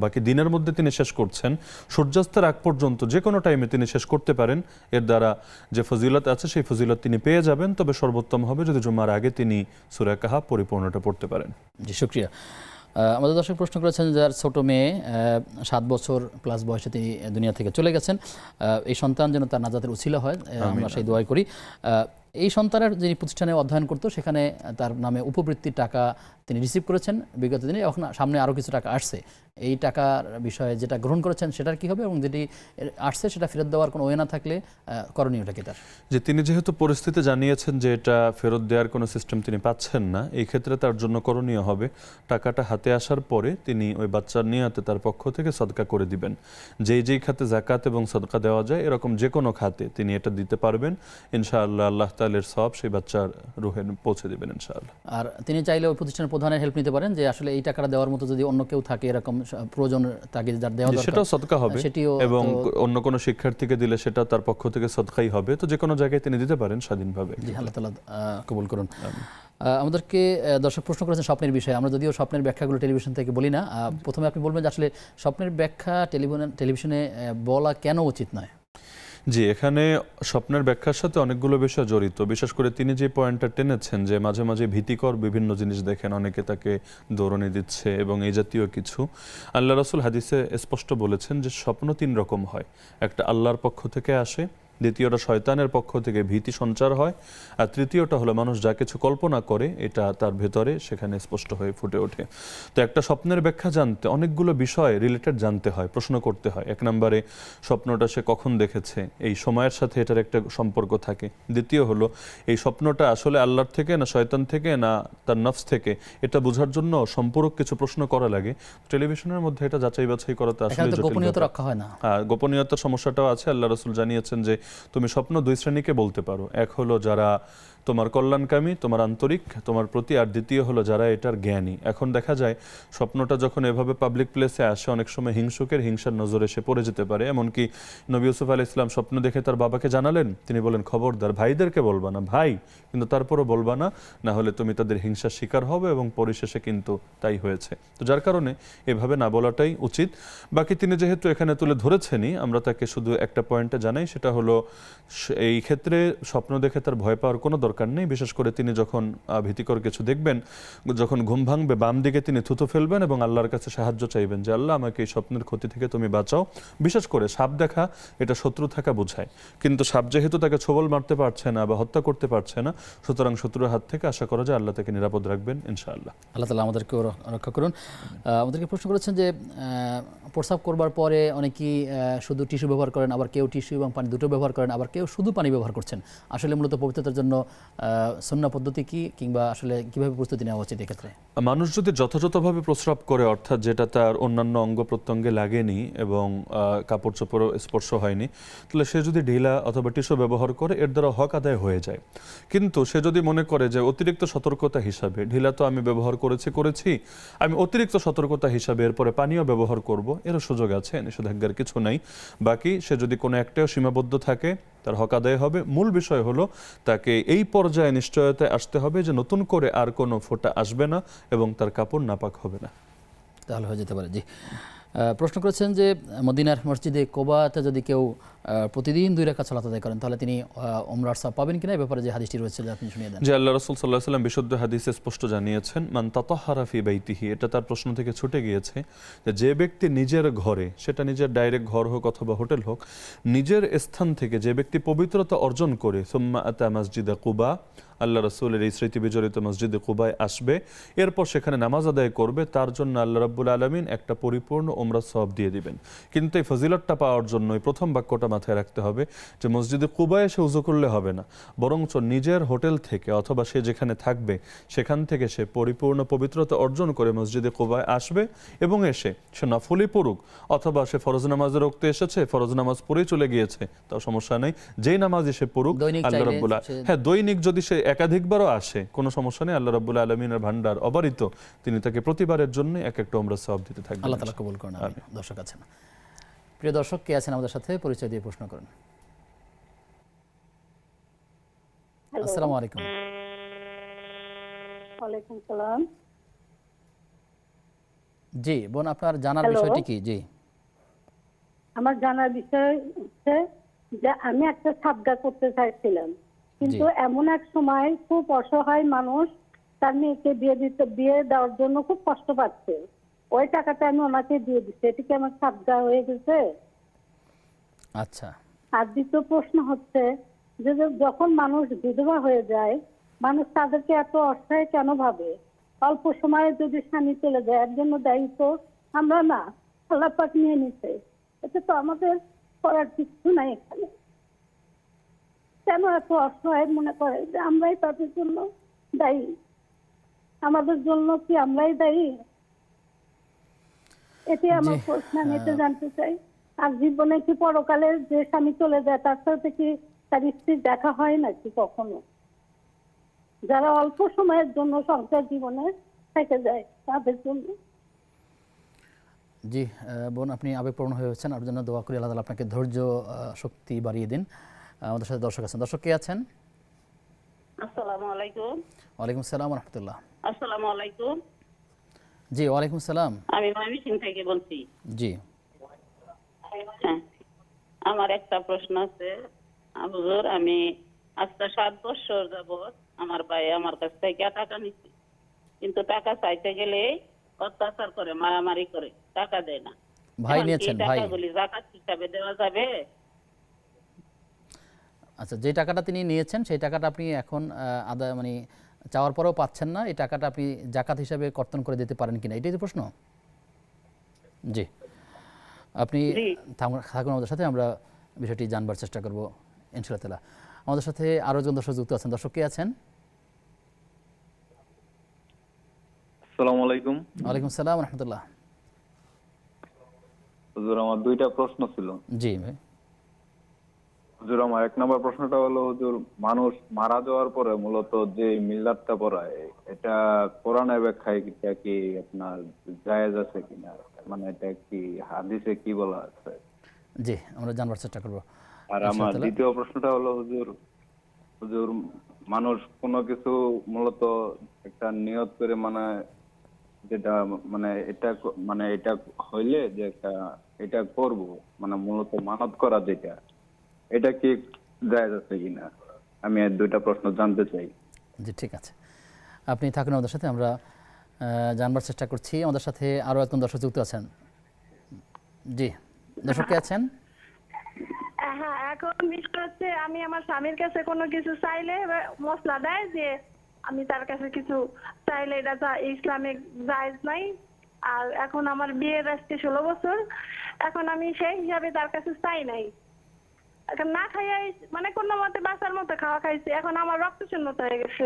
বাকি দিনের মধ্যে তিনি শেষ করছেন, সূর্যাস্তের আগ পর্যন্ত যে কোনো টাইমে তিনি শেষ করতে পারেন, এর দ্বারা যে ফজিলত আছে সেই ফজিলত তিনি পেয়ে যাবেন। তবে সর্বোত্তম হবে যদি জুমার আগে তিনি সূরা কাহাফ পরিপূর্ণটা পড়তে পারেন। জি, শুকরিয়া। আমাদের দর্শক প্রশ্ন করেছেন যার ছোট মেয়ে 7 বছর প্লাস বয়সে তিনি দুনিয়া থেকে চলে গেছেন, এই সন্তান যেন তার নাজাতের উছিলা হয়, আমরা সেই দোয়াই করি। এই সন্তানের যিনি প্রতিষ্ঠানে অধ্যয়ন করতো সেখানে তার নামে উপবৃত্তির টাকা তিনি রিসিভ করেছেন বিগত দিনে, এখন সামনে আরও কিছু টাকা আসছে। এই টাকার বিষয়ে যেটা গ্রহণ করেছেন সেটার কি হবে, এবং যেটি আসছে সেটা ফেরত দেওয়ার কোনো ওয়ে না থাকলে করণীয়টা কি তার? যে তিনি যেহেতু পরিস্থিতি জানিয়েছেন যে এটা ফেরত দেওয়ার কোনো সিস্টেম তিনি পাচ্ছেন না, এই ক্ষেত্রে তার জন্য করণীয় হবে টাকাটা হাতে আসার পরে তিনি ওই বাচ্চার নিয়াতে তার পক্ষ থেকে সদকা করে দিবেন। যেই খাতে জাকাত এবং সদকা দেওয়া যায় এরকম যে কোনো খাতে তিনি এটা দিতে পারবেন, ইনশাআল্লাহ আল্লাহ তাআলার সওয়াব সেই বাচ্চার রুহে পৌঁছে দিবেন ইনশাআল্লাহ। আর তিনি চাইলে ওই প্রতিষ্ঠানের প্রধানের হেল্প নিতে পারেন যে আসলে এই টাকাটা দেওয়ার মতো যদি অন্য কেউ থাকে এরকম প্রয়োজন তাকে যার দেওয়া দরকার, সেটাও সদকা হবে, সেটিও এবং অন্য কোনো শিক্ষার্থীকে দিলে সেটা তার পক্ষ থেকে সদকাই হবে। তো যে কোনো জায়গায় তিনি দিতে পারেন স্বাধীনভাবে। জি, আল্লাহ তাআলা কবুল করুন। আমাদেরকে দর্শক প্রশ্ন করেছেন স্বপ্নের বিষয়ে। আমরা যদিও স্বপ্নের ব্যাখ্যাগুলো টেলিভিশন থেকে বলি না, প্রথমে আপনি বলবেন যে আসলে স্বপ্নের ব্যাখ্যা টেলিভিশনে বলা কেন উচিত নয়? জি, এখানে স্বপ্নের ব্যাখ্যার সাথে অনেকগুলো বিষয় জড়িত। বিশেষ করে তিনি যে পয়েন্টটা টেনেছেন যে মাঝে মাঝে ভীতিকর বিভিন্ন জিনিস দেখেন, অনেকে তাকে দৌড়ানি দিচ্ছে এবং এই জাতীয় কিছু। আল্লাহ রাসূল হাদিসে স্পষ্ট বলেছেন যে স্বপ্ন 3 রকম হয়। একটা আল্লাহর পক্ষ থেকে আসে, দ্বিতীয়টা শয়তানের পক্ষ থেকে ভীতি সঞ্চার হয়, আর তৃতীয়টা হলো মানুষ যা কিছু কল্পনা করে এটা তার ভেতরে সেখানে স্পষ্ট হয়ে ফুটে ওঠে। তো একটা স্বপ্নের ব্যাখ্যা জানতে অনেকগুলো বিষয় রিলেটেড জানতে হয়, প্রশ্ন করতে হয়। 1 নম্বরে স্বপ্নটা সে কখন দেখেছে, এই সময়ের সাথে এটার একটা সম্পর্ক থাকে। দ্বিতীয় হলো এই স্বপ্নটা আসলে আল্লাহর থেকে না শয়তান থেকে না তার নফস থেকে, এটা বোঝার জন্য সম্পূরক কিছু প্রশ্ন করা লাগে। টেলিভিশনের মধ্যে এটা যাচাই বাছাই করাতে আসলে গোপনীয়তা রক্ষা হয় না। গোপনীয়তার সমস্যাটাও আছে। আল্লাহ রাসূল জানিয়েছেন যে তুমি স্বপ্ন 2 শ্রেণীকে বলতে পারো। এক হলো যারা তোমার কল্যাণকামী, তোমার আন্তরিক তোমার প্রতি, আর দ্বিতীয় হলো যারা এটার জ্ঞানী। এখন দেখা যায় স্বপ্নটা যখন এভাবে পাবলিক প্লেসে আসে অনেক সময় হিংসুকের হিংসার নজরে সে পড়ে যেতে পারে। এমনকি নবী ইউসুফ আলাইহিস সালাম স্বপ্ন দেখে তার বাবাকে জানালেন, তিনি বলেন খবরদার ভাইদেরকে বলবা না, ভাই কিন্তু তারপরও বলবা না, না হলে তুমি তাদের হিংসার শিকার হবে, এবং পরিশেষে কিন্তু তাই হয়েছে। তো যার কারণে এভাবে না বলাটাই উচিত। বাকি তিনি যেহেতু এখানে তুলে ধরেছেনই, আমরা তাকে শুধু একটা পয়েন্টে জানাই, সেটা হলো এই ক্ষেত্রে স্বপ্ন দেখে তার ভয় পাওয়ার কোনো দরকার নেই। বিশেষ করে তিনি যখন ভীতিকর কিছু দেখবেন, যখন ঘুম ভাঙবে বাম দিকে তিনি থুতু ফেলবেন এবং আল্লাহর কাছে সাহায্য চাইবেন যে আল্লাহ আমাকে এই স্বপ্নের ক্ষতি থেকে তুমি বাঁচাও। বিশেষ করে সাপ দেখা এটা শত্রু থাকা বোঝায়, কিন্তু সাপ যেহেতু তাকে ছোবল মারতে পারছে না বা হত্যা করতে পারছে না, সুতরাং শত্রুর হাত থেকে আশা করা যায় আল্লাহ তাকে নিরাপদ রাখবেন ইনশাআল্লাহ। আল্লাহ তাআলা আমাদেরকেও রক্ষা করুন। আমাদেরকে প্রশ্ন করেছেন যে প্রস্রাব করবার পরে অনেকেই শুধু টিস্যু ব্যবহার করেন, আবার কেউ টিস্যু এবং পানি দুটো ব্যবহার করেন, আবার কেউ শুধু পানি ব্যবহার করছেন। আসলে মূলত পবিত্রতার জন্য সুন্নাহ পদ্ধতি কি, কিংবা আসলে কিভাবে প্রস্তুতি নেওয়া উচিত এক্ষেত্রে? মানুষ যদি যথাযথভাবে প্রস্রাব করে, অর্থাৎ যেটা তার অন্যান্য অঙ্গ প্রত্যঙ্গে লাগেনি এবং কাপড় চোপড় স্পর্শ হয়নি, তাহলে সে যদি ঢিলা অথবা টিস্যু ব্যবহার করে এর দ্বারা হক আদায় হয়ে যায়। কিন্তু সে যদি মনে করে যে অতিরিক্ত সতর্কতা হিসাবে ঢিলা তো আমি ব্যবহার করেছি, আমি অতিরিক্ত সতর্কতা হিসাবে এরপরে পানিও ব্যবহার করব, এরও সুযোগ আছে, নিষেধাজ্ঞার কিছু নাই। বাকি সে যদি কোনো একটাও সীমাবদ্ধ থাকে তার হক আদায় হবে। মূল বিষয় হলো তাকে এই পর্যায়ে নিশ্চয়তায় আসতে হবে যে নতুন করে আর কোনো ফোঁটা আসবে না এবং তার কাপড় নাপাক হবে না, তাহলে হয়ে যেতে পারে। জি, প্রশ্ন করেছেন যে মদিনার মসজিদে কোবাতে যদি কেউ প্রতিদিন 2 রাকাত সালাত আদায় করেন তাহলে তিনি উমরার সওয়াব পাবেন কিনা, এই ব্যাপারে যে হাদিসটি রয়েছে আপনি শুনিয়ে দেন। যে আল্লাহ রাসূল সাল্লাল্লাহু আলাইহি ওয়াসাল্লাম বিশুদ্ধ হাদিসে স্পষ্ট জানিয়েছেন মান তাতাহহারা ফি বাইতিহি, এটা তার প্রশ্ন থেকে ছুটে গিয়েছে যে ব্যক্তি নিজের ঘরে, সেটা নিজের ডাইরেক্ট ঘর হোক অথবা হোটেল হোক, নিজের স্থান থেকে যে ব্যক্তি পবিত্রতা অর্জন করে সুম্মা আতা মসজিদে কুবা, আল্লাহ রাসূলের এই স্মৃতি বিজড়িত মসজিদে কুবায় আসবে, এরপর সেখানে নামাজ আদায় করবে, তার জন্য আল্লাহ রাব্বুল আলামিন একটা পরিপূর্ণ উমরার সওয়াব দিয়ে দিবেন। কিন্তু এই ফজিলতটা পাওয়ার জন্য এই প্রথম বাক্যটা মাথায় রাখতে হবে যে মসজিদে কুবায় এসে উযু করলে হবে না, বরঞ্চ নিজের হোটেল থেকে অথবা সে যেখানে থাকবে সেখান থেকে সে পরিপূর্ণ পবিত্রতা অর্জন করে মসজিদে কুবায় আসবে, এবং এসে সে নফলই পড়ুক অথবা সে ফরজ নামাজের ওক্তে এসেছে ফরজ নামাজ পড়েই চলে গিয়েছে, তাও সমস্যা নেই, যেই নামাজই সে পড়ুক আল্লাহ রাব্বুল আলামিন, হ্যাঁ দৈনিক যদি সে একাধিকবারও আসে কোনো সমস্যা নেই, আল্লাহ রাব্বুল আলামিনের ভান্ডার অবারিত, তিনি তাকে প্রতিবারের জন্য এক একটা উমরার সওয়াব দিতে থাকবেন। আল্লাহ তাআলা কবুল করুন। দর্শক আছেন, প্রিয় দর্শক কে আছেন আমাদের সাথে, পরিচয় দিয়ে প্রশ্ন করুন। আসসালামু আলাইকুম। ওয়ালাইকুম সালাম। জি বোন, আপনার জানার বিষয়টি কি? জি, আমার জানার বিষয় হচ্ছে যে আমি একটা সাবগা করতে চাইছিলাম, কিন্তু এমন এক সময় খুব অসহায় মানুষ তার মেয়েকে বিয়ে দেওয়ার জন্য খুব কষ্ট পাচ্ছে, ওই টাকাটা আমি ওনাকে দিয়ে দিচ্ছি, এটা কি আমার সাবগা হয়ে গেছে? আচ্ছা। আর দ্বিতীয় প্রশ্ন হচ্ছে যখন মানুষ বিধবা হয়ে যায়, মানুষ তাদেরকে এত অসহায় কেন ভাবে? অল্প সময়ে যদি স্বামী চলে যায়, এর জন্য দায়ী তো আমরা না, আল্লাহ পাক নিয়ে নিতে। এটা তো আমাদের করার কিছু নাই এখানে। কেন এত অসহায় মনে করে যে আমরাই তাদের জন্য দায়ী? আমাদের জন্য কি আমরাই দায়ী? এটাই আমার প্রশ্ন, আমি এটা জানতে চাই। আর জীবনে কি পরকালে যে স্বামী চলে যায় তার সাথে কি তার স্ত্রীর দেখা হয় নাকি কখনো? যারা অল্প সময়ের জন্য সংসার জীবনে থেকে যায় তাদের জন্য। জি বোন, আপনি আবেগপ্রবণ হয়ে হচ্ছেন, আপনার জন্য দোয়া করি আল্লাহ তাআলা আপনাকে ধৈর্য শক্তি বাড়িয়ে দিন। আমাদের সাথে দর্শক আছেন। দর্শক কে আছেন? আসসালামু আলাইকুম। ওয়ালাইকুম আসসালাম রহমতুল্লাহ। আসসালামু আলাইকুম। জি ওয়ালাইকুম সালাম। আমি ময়মনসিংহ থেকে বলছি। জি হ্যাঁ, আমার একটা প্রশ্ন আছে। হুজুর, আমি আজকে 7 বছর যাবত আমার ভাই আমার কাছ থেকে টাকা নিচ্ছে, কিন্তু টাকা চাইতে গেলে অত্যাচার করে, মারামারি করে, টাকা দেয় না। ভাই এখন কি নিয়েছেন? ভাই, টাকাগুলি যাকাত হিসাবে দেওয়া যাবে? আচ্ছা, যে টাকাটা তিনি নিয়েছেন সেই টাকাটা আপনি এখন আদায় মানে চাওয়ার পরেও পাচ্ছেন না, এই টাকাটা আপনি জাকাত হিসাবে কর্তন করে দিতে পারেন কিনা, এটাই তো প্রশ্ন। জি, আপনি থাকুন আমাদের সাথে, আমরা বিষয়টি জানবার চেষ্টা করব ইনশাআল্লাহ তাআলা। আমাদের সাথে আরও একজন দর্শক যুক্ত আছেন। দর্শক কে আছেন? আসসালামু আলাইকুম। ওয়ালাইকুম সালাম রহমতুল্লাহ। হুজুর, আমার 2টা প্রশ্ন ছিল। জি ভাই। হুজুর, আমার 1 নম্বর প্রশ্নটা হলো, হুজুর, মানুষ মারা যাওয়ার পরে মূলত যে মিল্লাতটা পড়ায়, এটা কোরআনের ব্যাখ্যায় এটা কি আপনার জায়েজ আছে কিনা? মানে এটা কি হাদিসে কি বলা আছে? জি, আমরা জানবার চেষ্টা করব। আর আমার দ্বিতীয় প্রশ্নটা হলো, হুজুর, মানুষ কোনো কিছু মূলত একটা নিয়ত করে, মানে যেটা মানে এটা হইলে যে এটা করব, মানে মূলত মানত করা, যেটা এটা কি জায়েজ আছে কিনা? আমি এই 2টা প্রশ্ন জানতে চাই। জি ঠিক আছে, আপনি থাকুন আমাদের সাথে, আমরা জানবার চেষ্টা করছি। আমাদের সাথে আরও একজন দর্শক যুক্ত আছেন। জি, দর্শক কে আছেন? হ্যাঁ, এখন বিষয় হচ্ছে, আমি আমার স্বামীর কাছে কোনো কিছু চাইলে মশলা দেয় যে আমি তার কাছে কিছু চাইলে এটা ইসলামিক জায়েজ নাই। আর এখন আমার বিয়ের আজকে 16 বছর, এখন আমি সেই হিসাবে তার কাছে চাই নাই। এখন না খাইয়াই মানে কোনো মতে বাঁচার মতো খাওয়া খাইছি, এখন আমার রক্ত শূন্যতা হয়ে গেছে।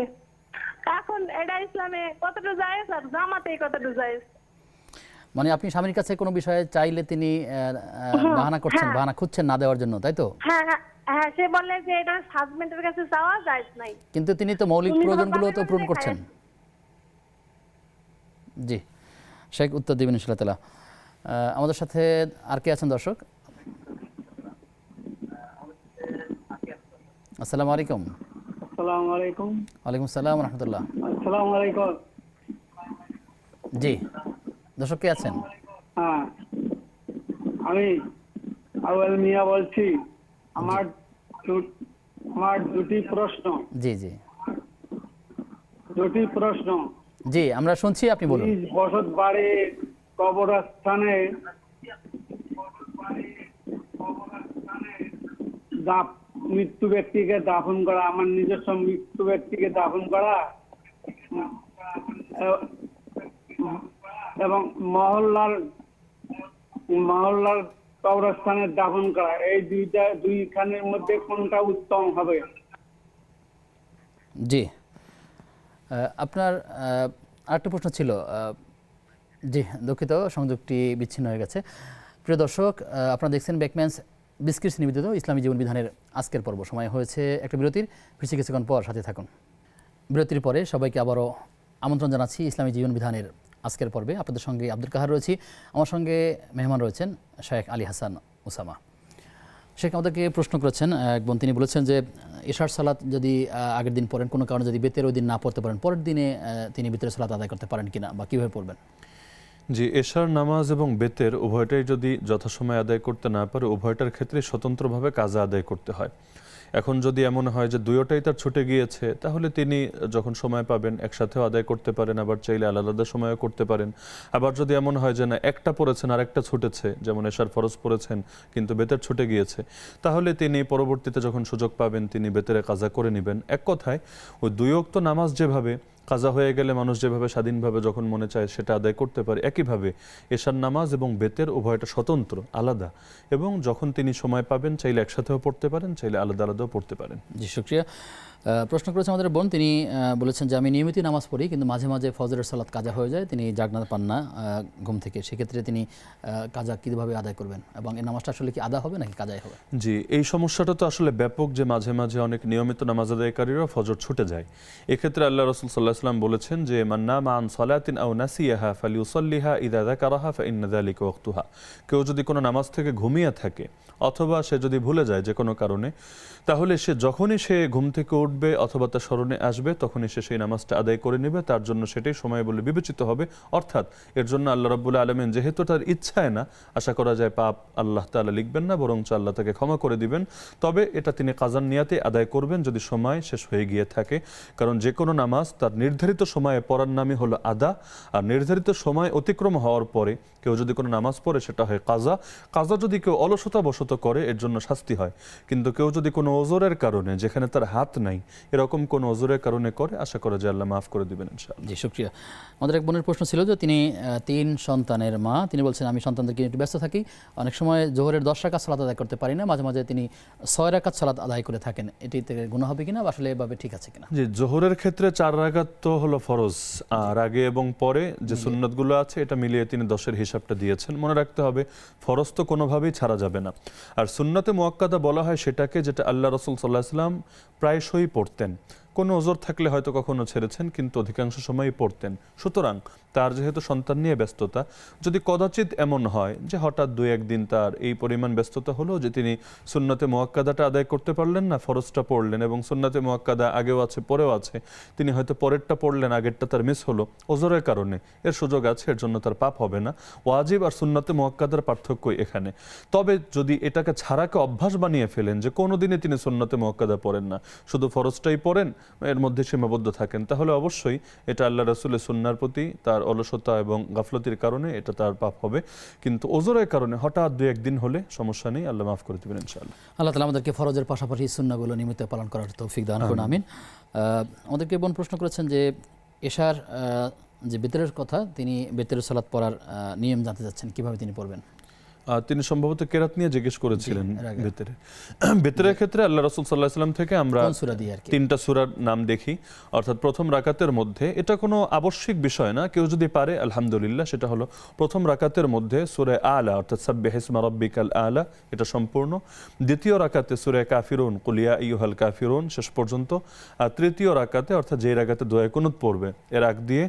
এখন এটা ইসলামে কতটা জায়েজ আর জামাতে কতটা জায়েজ? মানে আপনি স্বামীর কাছে কোনো বিষয়ে চাইলে তিনি বাহানা করছেন, বাহানা খুঁজছেন না দেওয়ার জন্য, তাই তো? হ্যাঁ হ্যাঁ হ্যাঁ, সে বলে যে এটা হাজবেন্ডের কাছে চাওয়া জায়েজ নাই, কিন্তু তিনি তো মৌলিক প্রয়োজনগুলো তো পূরণ করছেন। জি, শেখ উত্তর দিবেন ইনশাআল্লাহ তাআলা। আমাদের সাথে আর কে আছেন দর্শক? আসসালামু আলাইকুম। আসসালামু আলাইকুম। ওয়ালাইকুম আসসালাম রহমতুল্লাহ। আসসালামু আলাইকুম। জি, দর্শক কে আছেন? হ্যাঁ, আমি আউয়াল মিয়া বলছি। আমার 2টি প্রশ্ন। জি জি, 2টি প্রশ্ন। জি আমরা শুনছি, আপনি বলুন। বসত বাড়ি কবরস্থানে মৃত্যু ব্যক্তিকে দাফন করা, আমার নিজস্ব মৃত্যু ব্যক্তিকে দাফন করা এবং মহল্লার কবরস্থানে দাফন করা, এই দুইখানের মধ্যে কোনটা উত্তম হবে? জি, আপনার আরেকটা প্রশ্ন ছিল। জি দুঃখিত, সংযোগটি বিচ্ছিন্ন হয়ে গেছে। প্রিয় দর্শক, আপনারা দেখছেন বেকম্যানস বিস্কিটস নিবেদিত ইসলামী জীবন বিধানের আজকের পর্ব। সময় হয়েছে একটা বিরতির, ফিরছি কিছুক্ষণ পর, সাথে থাকুন। বিরতির পরে সবাইকে আবারও আমন্ত্রণ জানাচ্ছি ইসলামী জীবন বিধানের আজকের পর্বে। আপনাদের সঙ্গে আব্দুল কাহার রয়েছি, আমার সঙ্গে মেহমান রয়েছেন শেখ আলী হাসান উসামা। শেখ আমাদেরকে প্রশ্ন করেছেন এক বোন, তিনি বলেছেন যে এশার সালাত যদি আগের দিন পড়েন, কোনো কারণে যদি বেতের ওই দিন না পড়তে পারেন, পরের দিনে তিনি বেতের সালাত আদায় করতে পারেন কিনা বা কীভাবে পড়বেন? জি, এশার নামাজ এবং বেতের উভয়টাই যদি যথাসময়ে আদায় করতে না পারে, উভয়টার ক্ষেত্রে স্বতন্ত্রভাবে কাজা আদায় করতে হয়। এখন যদি এমন হয় যে দুয়োটাই তার ছুটে গিয়েছে, তাহলে তিনি যখন সময় পাবেন একসাথেও আদায় করতে পারেন, আবার চাইলে আলাদা আলাদা সময়ও করতে পারেন। আবার যদি এমন হয় যে না, একটা পড়েছেন আর একটা ছুটেছে, যেমন এশার ফরজ পড়েছেন কিন্তু বেতের ছুটে গিয়েছে, তাহলে তিনি পরবর্তীতে যখন সুযোগ পাবেন তিনি বেতেরে কাজা করে নেবেন। এক কথায় ওই 2 ওয়াক্ত নামাজ যেভাবে কাজা হয়ে গেলে মানুষ যেভাবে স্বাধীনভাবে যখন মনে চায় সেটা আদায় করতে পারে, একইভাবে এশার নামাজ এবং বেতের উভয়টা স্বতন্ত্র, আলাদা, এবং যখন তিনি সময় পাবেন চাইলে একসাথেও পড়তে পারেন, চাইলে আলাদা আলাদাও পড়তে পারেন। জি, শুকরিয়া। প্রশ্ন করেছেন আমাদের বোন, তিনি বলেছেন যে আমি নিয়মিত নামাজ পড়ি কিন্তু মাঝে মাঝে ফজরের সালাত কাজা হয়ে যায়, তিনি জাগনা পান না ঘুম থেকে, সেক্ষেত্রে তিনি কাজা কীভাবে আদায় করবেন এবং এই নামাজটা আসলে কি আদা হবে নাকি কাজাই হবে? জি, এই সমস্যাটা তো আসলে ব্যাপক, যে মাঝে মাঝে অনেক নিয়মিত নামাজ আদায়কারীরা ফজর ছুটে যায়। এক্ষেত্রে আল্লাহ রাসূল সাল্লাল্লাহু আলাইহি ওয়াসাল্লাম বলেছেন যে মান নামা আন সালাতিন আও নাসিয়াহা ফালিউসাল্লিহা ইযা যাকারাহা ফাইন্না যালিকা ওয়াক্তুহা। কেউ যদি কোনো নামাজ থেকে ঘুমিয়ে থাকে অথবা সে যদি ভুলে যায় যে কোনো কারণে, তাহলে সে যখনই সে ঘুম থেকে উঠবে অথবা তার স্মরণে আসবে তখনই সে সেই নামাজটা আদায় করে নেবে, তার জন্য সেটাই সময় বলে বিবেচিত হবে। অর্থাৎ এর জন্য আল্লাহ রাব্বুল আলামিন যেহেতু তার ইচ্ছায় না, আশা করা যায় পাপ আল্লাহ তাআলা লিখবেন না, বরং আল্লাহ তাকে ক্ষমা করে দিবেন। তবে এটা তিনি কাজার নিয়াতে আদায় করবেন যদি সময় শেষ হয়ে গিয়ে থাকে, কারণ যে কোনো নামাজ তার নির্ধারিত সময়ে পড়ার নামই হলো আদা, আর নির্ধারিত সময় অতিক্রম হওয়ার পরে কেউ যদি কোনো নামাজ পড়ে সেটা হয় কাজা। কাজা যদি কেউ অলসতাবশত করে এর জন্য শাস্তি হয়, কিন্তু কেউ যদি কোনো ওজরের কারণে, যেখানে তার হাত নাই, এরকম কোনো ওজরের কারণে করে, আশা করা যায় আল্লাহ মাফ করে দিবেন ইনশাআল্লাহ। জি, শুকরিয়া। আমাদের এক বোনের প্রশ্ন ছিল যে তিনি 3 সন্তানের মা, তিনি বলছেন আমি সন্তানদেরকে নিয়ে একটু ব্যস্ত থাকি, অনেক সময় জোহরের 10 রাকাত সালাত আদায় করতে পারি না, মাঝে মাঝে তিনি 6 রাকাত সালাত আদায় করে থাকেন, এটিতে গুনাহ হবে কিনা বা আসলে এভাবে ঠিক আছে কিনা? জি, জোহরের ক্ষেত্রে 4 রাকাত তো হলো ফরজ, আর আগে এবং পরে যে সুন্নতগুলো আছে এটা মিলিয়ে তিনি 10-এর হিসাবটা দিয়েছেন। মনে রাখতে হবে ফরজ তো কোনোভাবেই ছাড়া যাবে না, আর সুন্নতে মুআক্কাদা বলা হয় সেটাকে যেটা আল্লাহ রাসূল সাল্লাল্লাহু আলাইহি ওয়াসাল্লাম প্রায়শই পড়তেন। কোনো ওজর থাকলে হয়তো কখনো ছেড়েছেন, কিন্তু অধিকাংশ সময়ই পড়তেন। সুতরাং তার যেহেতু সন্তান নিয়ে ব্যস্ততা, যদি কদাচিৎ এমন হয় যে হঠাৎ 2-1 দিন তার এই পরিমাণ ব্যস্ততা হলো যে তিনি সুন্নতে মুআক্কাদাটা আদায় করতে পারলেন না, ফরজটা পড়লেন, এবং সুন্নতে মুআক্কাদা আগেও আছে পরেও আছে, তিনি হয়তো পরেরটা পড়লেন, আগেরটা তার মিস হলো ওজরের কারণে, এর সুযোগ আছে, এর জন্য তার পাপ হবে না। ওয়াজিব আর সুন্নতে মুআক্কাদার পার্থক্যই এখানে। তবে যদি এটাকে ছাড়াকে অভ্যাস বানিয়ে ফেলেন যে কোনো দিনে তিনি সুন্নতে মুআক্কাদা পড়েন না, শুধু ফরজটাই পড়েন, এর মধ্যে সীমাবদ্ধ থাকেন, তাহলে অবশ্যই এটা আল্লাহ রাসূলের সুন্নাহর প্রতি তার অলসতা এবং গাফলতির কারণে এটা তার পাপ হবে। কিন্তু ওজরের কারণে হঠাৎ 2-1 দিন হলে সমস্যা নেই, আল্লাহ মাফ করে দিবেন ইনশাআল্লাহ। আল্লাহ তাআলা আমাদেরকে ফরজের পাশাপাশি সুন্নাহগুলো নিয়মিত পালন করার তৌফিক দান করুন, আমিন। আমাদেরকে বোন প্রশ্ন করেছেন যে এশার যে বেতরের কথা, তিনি বেতরের সালাত পড়ার নিয়ম জানতে চাচ্ছেন, কিভাবে তিনি পড়বেন? তিনি সম্ভবত কেরাত নিয়ে জিজ্ঞেস করেছিলেন। বেতরের ক্ষেত্রে আল্লাহ রাসূল সাল্লাল্লাহু আলাইহি ওয়াসাল্লাম থেকে আমরা 3টা সূরার নাম দেখি, অর্থাৎ প্রথম রাকাতের মধ্যে, এটা কোনো আবশ্যিক বিষয় না, কেউ যদি পারে আলহামদুলিল্লাহ, সেটা হলো প্রথম রাকাতের মধ্যে সূরা আলা অর্থাৎ সাব্বিহিসমা রাব্বিকাল আলা, এটা সম্পূর্ণ। দ্বিতীয় রাকাতে সূরা কাফিরুন কুল ইয়া আইয়ুহাল কাফিরুন শেষ পর্যন্ত। আর তৃতীয় রাকাতে অর্থাৎ যে রাকাতে দোয়া কুনুত পড়বে এর আগ দিয়ে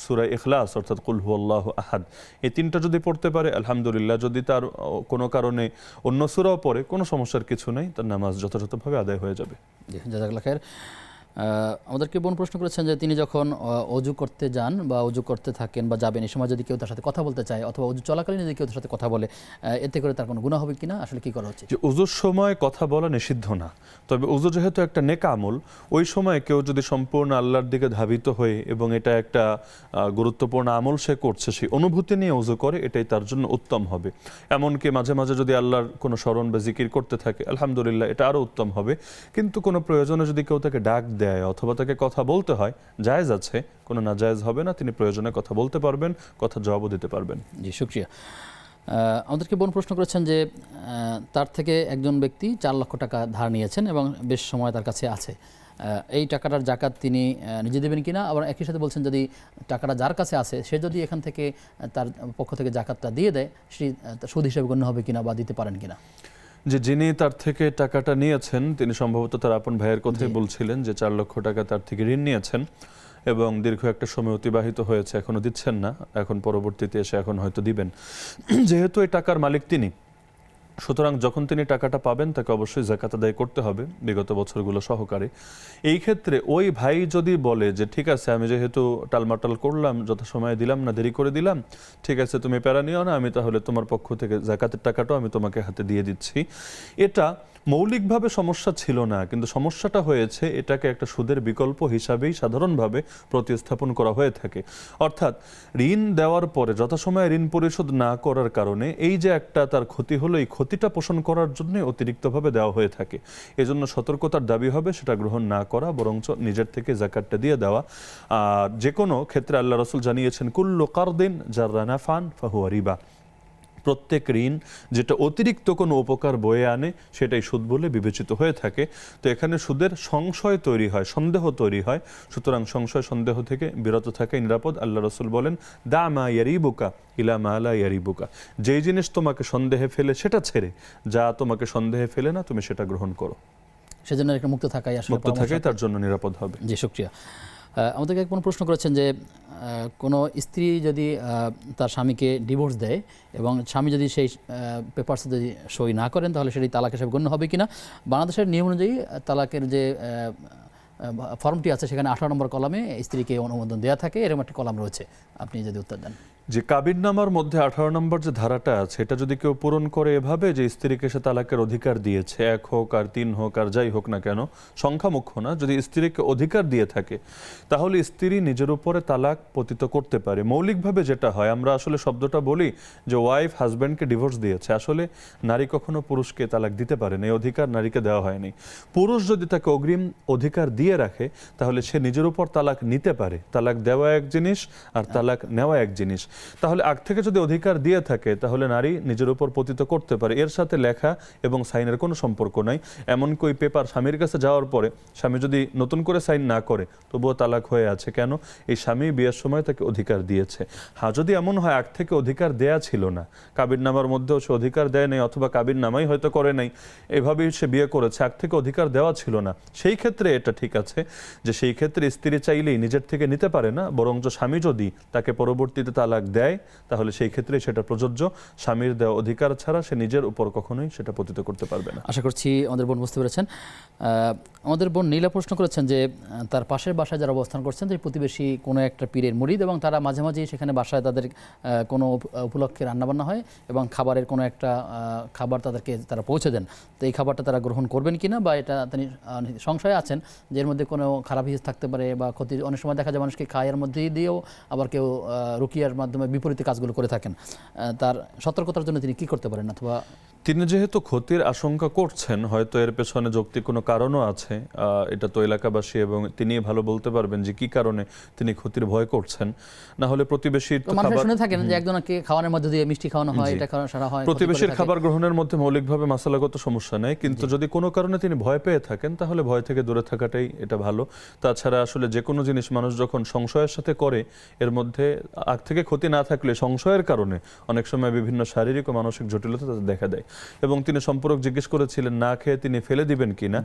সূরা ইখলাস অর্থাৎ কুল হুয়াল্লাহু আহাদ, এই 3টা যদি পড়তে পারে আলহামদুলিল্লাহ। যদি তার কোনো কারণে অন্য সূরাও পড়ে, কোনো সমস্যার কিছু নেই, তার নামাজ যথাযথভাবে আদায় হয়ে যাবে। জাযাকাল্লাহ খায়ের। আমাদেরকে বোন প্রশ্ন করেছেন যে তিনি যখন অজু করতে যান বা অজু করতে থাকেন বা যাবেন, এই সময় যদি কেউ তার সাথে কথা বলতে চায় অথবা অজু চলাকালীন যদি কেউ তার সাথে কথা বলে, এতে করে তার কোনো গুনাহ হবে কিনা, আসলে কি করা উচিত? যে উজুর সময় কথা বলা নিষিদ্ধ না, তবে উজু যেহেতু একটা নেক আমল, ওই সময় কেউ যদি সম্পূর্ণ আল্লাহর দিকে ধাবিত হয়ে এবং এটা একটা গুরুত্বপূর্ণ আমল সে করছে, সেই অনুভূতি নিয়ে উজু করে, এটাই তার জন্য উত্তম হবে। এমনকি মাঝে মাঝে যদি আল্লাহর কোনো স্মরণ বা জিকির করতে থাকে আলহামদুলিল্লাহ, এটা আরও উত্তম হবে। কিন্তু কোনো প্রয়োজনে যদি কেউ তাকে ডাক দেয় অথবা তাকে কথা বলতে হয়, জায়েজ আছে, কোনো নাজায়েজ হবে না, তিনি প্রয়োজনে কথা বলতে পারবেন, কথা জবাবও দিতে পারবেন। জি, শুকরিয়া। আমাদেরকে বোন প্রশ্ন করেছেন যে তার থেকে একজন ব্যক্তি 4 লক্ষ টাকা ধার নিয়েছেন এবং বেশ সময় তার কাছে আছে, এই টাকাটার জাকাত তিনি নিজে দেবেন কিনা? আবার একই সাথে বলছেন যদি টাকাটা যার কাছে আছে সে যদি এখান থেকে তার পক্ষ থেকে জাকাতটা দিয়ে দেয়, সে সুদ হিসেবে গণ্য হবে কিনা বা দিতে পারেন কিনা? যে যিনি তার থেকে টাকাটা নিয়েছেন তিনি সম্ভবত তার আপন ভাইয়ের কথাই বলছিলেন, যে 4 লক্ষ টাকা তার থেকে ঋণ নিয়েছেন এবং দীর্ঘ একটা সময় অতিবাহিত হয়েছে, এখনো দিচ্ছেন না, এখন পরবর্তীতে এসে এখন হয়তো দিবেন। যেহেতু এই টাকার মালিক তিনি, সুতরাং যখন তিনি টাকাটা পাবেন তাকে অবশ্যই যাকাত আদায় করতে হবে বিগত বছরগুলো সহকারে। এই ক্ষেত্রে ওই ভাই যদি বলে যে ঠিক আছে আমি যেহেতু টালমাটাল করলাম, যথাসময়ে দিলাম না, দেরি করে দিলাম, ঠিক আছে তুমি প্যারা নিও না, আমি তাহলে তোমার পক্ষ থেকে যাকাতের টাকাটাও আমি তোমাকে হাতে দিয়ে দিচ্ছি, এটা মৌলিকভাবে সমস্যা ছিল না, কিন্তু সমস্যাটা হয়েছে এটাকে একটা সুদের বিকল্প হিসাবেই সাধারণভাবে প্রতিস্থাপন করা হয়ে থাকে। অর্থাৎ ঋণ দেওয়ার পরে যথাসময়ে ঋণ পরিশোধ না করার কারণে এই যে একটা তার ক্ষতি হলো, এই ক্ষতিটা পোষণ করার জন্য অতিরিক্তভাবে দেওয়া হয়ে থাকে। এজন্য সতর্কতার দাবি হবে সেটা গ্রহণ না করা, বরঞ্চ নিজের থেকে যাকাতটা দিয়ে দেওয়া। আর যে কোনো ক্ষেত্রে আল্লাহ রাসূল জানিয়েছেন কুল্লু কারদিন জাররা নাফান ফাহুয়া রিবা, প্রত্যেক ঋণ যেটা অতিরিক্ত কোনো উপকার বয়ে আনে সেটাই সুদ বলে বিবেচিত হয়ে থাকে। তো এখানে সুদের সংশয় তৈরি হয়, সন্দেহ তৈরি হয়, সুতরাং সংশয় সন্দেহ থেকে বিরত থাকাই নিরাপদ। আল্লাহ রাসূল বলেন দা মা ইয়ারিবুকা ইলা মা লা ইয়ারিবুকা, যেই জিনিস তোমাকে সন্দেহে ফেলে সেটা ছেড়ে, যা তোমাকে সন্দেহে ফেলে না তুমি সেটা গ্রহণ করো। সেজন্য একটা মুক্ত থাকাই আসলে মুক্ত থাকাই তার জন্য নিরাপদ হবে। জি, শুকরিয়া। আমাদেরকে কোনো প্রশ্ন করেছেন যে কোনো স্ত্রী যদি তার স্বামীকে ডিভোর্স দেয় এবং স্বামী যদি সেই পেপারসে যদি সই না করেন তাহলে সেটি তালাক হিসেবে গণ্য হবে কিনা। বাংলাদেশের নিয়ম অনুযায়ী তালাকের যে ফর্মটি আছে সেখানে 18 নম্বর কলামে স্ত্রীকে অনুমোদন দেওয়া থাকে, এরকম একটা কলাম রয়েছে, আপনি যদি উত্তর দেন। যে কাবিননামার মধ্যে 18 নম্বর যে ধারাটা আছে এটা যদি কেউ পূরণ করে এভাবে যে স্ত্রীকে সে তালাকের অধিকার দিয়েছে, 1 হোক আর 3 হোক আর যাই হোক না কেন, সংখ্যা মুখ্য না, যদি স্ত্রীকে অধিকার দিয়ে থাকে তাহলে স্ত্রী নিজের উপরে তালাক পতিত করতে পারে। মৌলিকভাবে যেটা হয়, আমরা আসলে শব্দটা বলি যে ওয়াইফ হাজব্যান্ডকে ডিভোর্স দিয়েছে, আসলে নারী কখনো পুরুষকে তালাক দিতে পারে না, এই অধিকার নারীকে দেওয়া হয়নি। পুরুষ যদি তাকে অগ্রিম অধিকার দিয়ে রাখে তাহলে সে নিজের উপর তালাক নিতে পারে। তালাক দেওয়া এক জিনিস আর তালাক নেওয়া এক জিনিস। তাহলে আগ থেকে যদি অধিকার দিয়ে থাকে তাহলে নারী নিজের উপর পতিত করতে পারে, এর সাথে লেখা এবং সাইনের কোনো সম্পর্ক নাই। এমনকি ওই পেপার স্বামীর কাছে যাওয়ার পরে স্বামী যদি নতুন করে সাইন না করে তবুও তালাক হয়ে আছে, কেন? এই স্বামী বিয়ের সময় তাকে অধিকার দিয়েছে। হ্যাঁ, যদি এমন হয় আগ থেকে অধিকার দেয়া ছিল না, কাবিননামার মধ্যেও সে অধিকার দেয় নাই অথবা কাবিননামাই হয়তো করে নাই, এভাবেই সে বিয়ে করেছে, আগ থেকে অধিকার দেওয়া ছিল না, সেই ক্ষেত্রে এটা ঠিক আছে যে সেই ক্ষেত্রে স্ত্রী চাইলেই নিজের থেকে নিতে পারে না, বরঞ্চ স্বামী যদি তাকে পরবর্তীতে তালাক দেয় তাহলে সেই ক্ষেত্রে সেটা প্রযোজ্য। স্বামীর দেওয়া অধিকার ছাড়া সে নিজের উপর কখনোই সেটা পতিত করতে পারবে না। আশা করছি আমাদের বোন বুঝতে পেরেছেন। আমাদের বোন নীলা প্রশ্ন করেছেন যে তার পাশের বাসায় যারা অবস্থান করছেন যে প্রতিবেশী কোনো একটা পীরের মুরিদ এবং তারা মাঝে মাঝেই সেখানে বাসায় তাদের কোনো উপলক্ষে রান্নাবান্না হয় এবং খাবারের কোনো একটা খাবার তাদেরকে তারা পৌঁছে দেন, তো এই খাবারটা তারা গ্রহণ করবেন কিনা, বা এটা তিনি সংশয়ে আছেন যে এর মধ্যে কোনো খারাপ হিস থাকতে পারে বা ক্ষতি। অনেক সময় দেখা যায় মানুষকে খায়ের মধ্যে দিয়েও আবার কেউ রুকিয়ার মাধ্যমে বিপরীত কাজগুলো করে থাকেন, তার সতর্কতার জন্য তিনি কি করতে পারেন? অথবা তিনি যেহেতু ক্ষতির আশঙ্কা করছেন, হয়তো এর পেছনে যৌক্তিক কোনো কারণও আছে, এটা তো এলাকাবাসী এবং তিনি ভালো বলতে পারবেন যে কি কারণে তিনি ক্ষতির ভয় করছেন। না হলে প্রতিবেশীর শুনে থাকেন যে একজনকে খাওয়ানোর মধ্যে দিয়ে মিষ্টি খাওয়ানো হয়, এটা কারণ সারা হয়, প্রতিবেশীর খাবার গ্রহণের মধ্যে মৌলিকভাবে মাসালাগত সমস্যা নেই, কিন্তু যদি কোনো কারণে তিনি ভয় পেয়ে থাকেন তাহলে ভয় থেকে দূরে থাকাটাই এটা ভালো। তাছাড়া আসলে যে কোনো জিনিস মানুষ যখন সংশয়ের সাথে করে, এর মধ্যে আগ থেকে ক্ষতি না থাকলে সংশয়ের কারণে অনেক সময় বিভিন্ন শারীরিক ও মানসিক জটিলতা তাদের দেখা দেয়। এবং তিনি সম্পর্ক জিজ্ঞেস করেছিলেন না খেয়ে তিনি ফেলে দিবেন কিনা,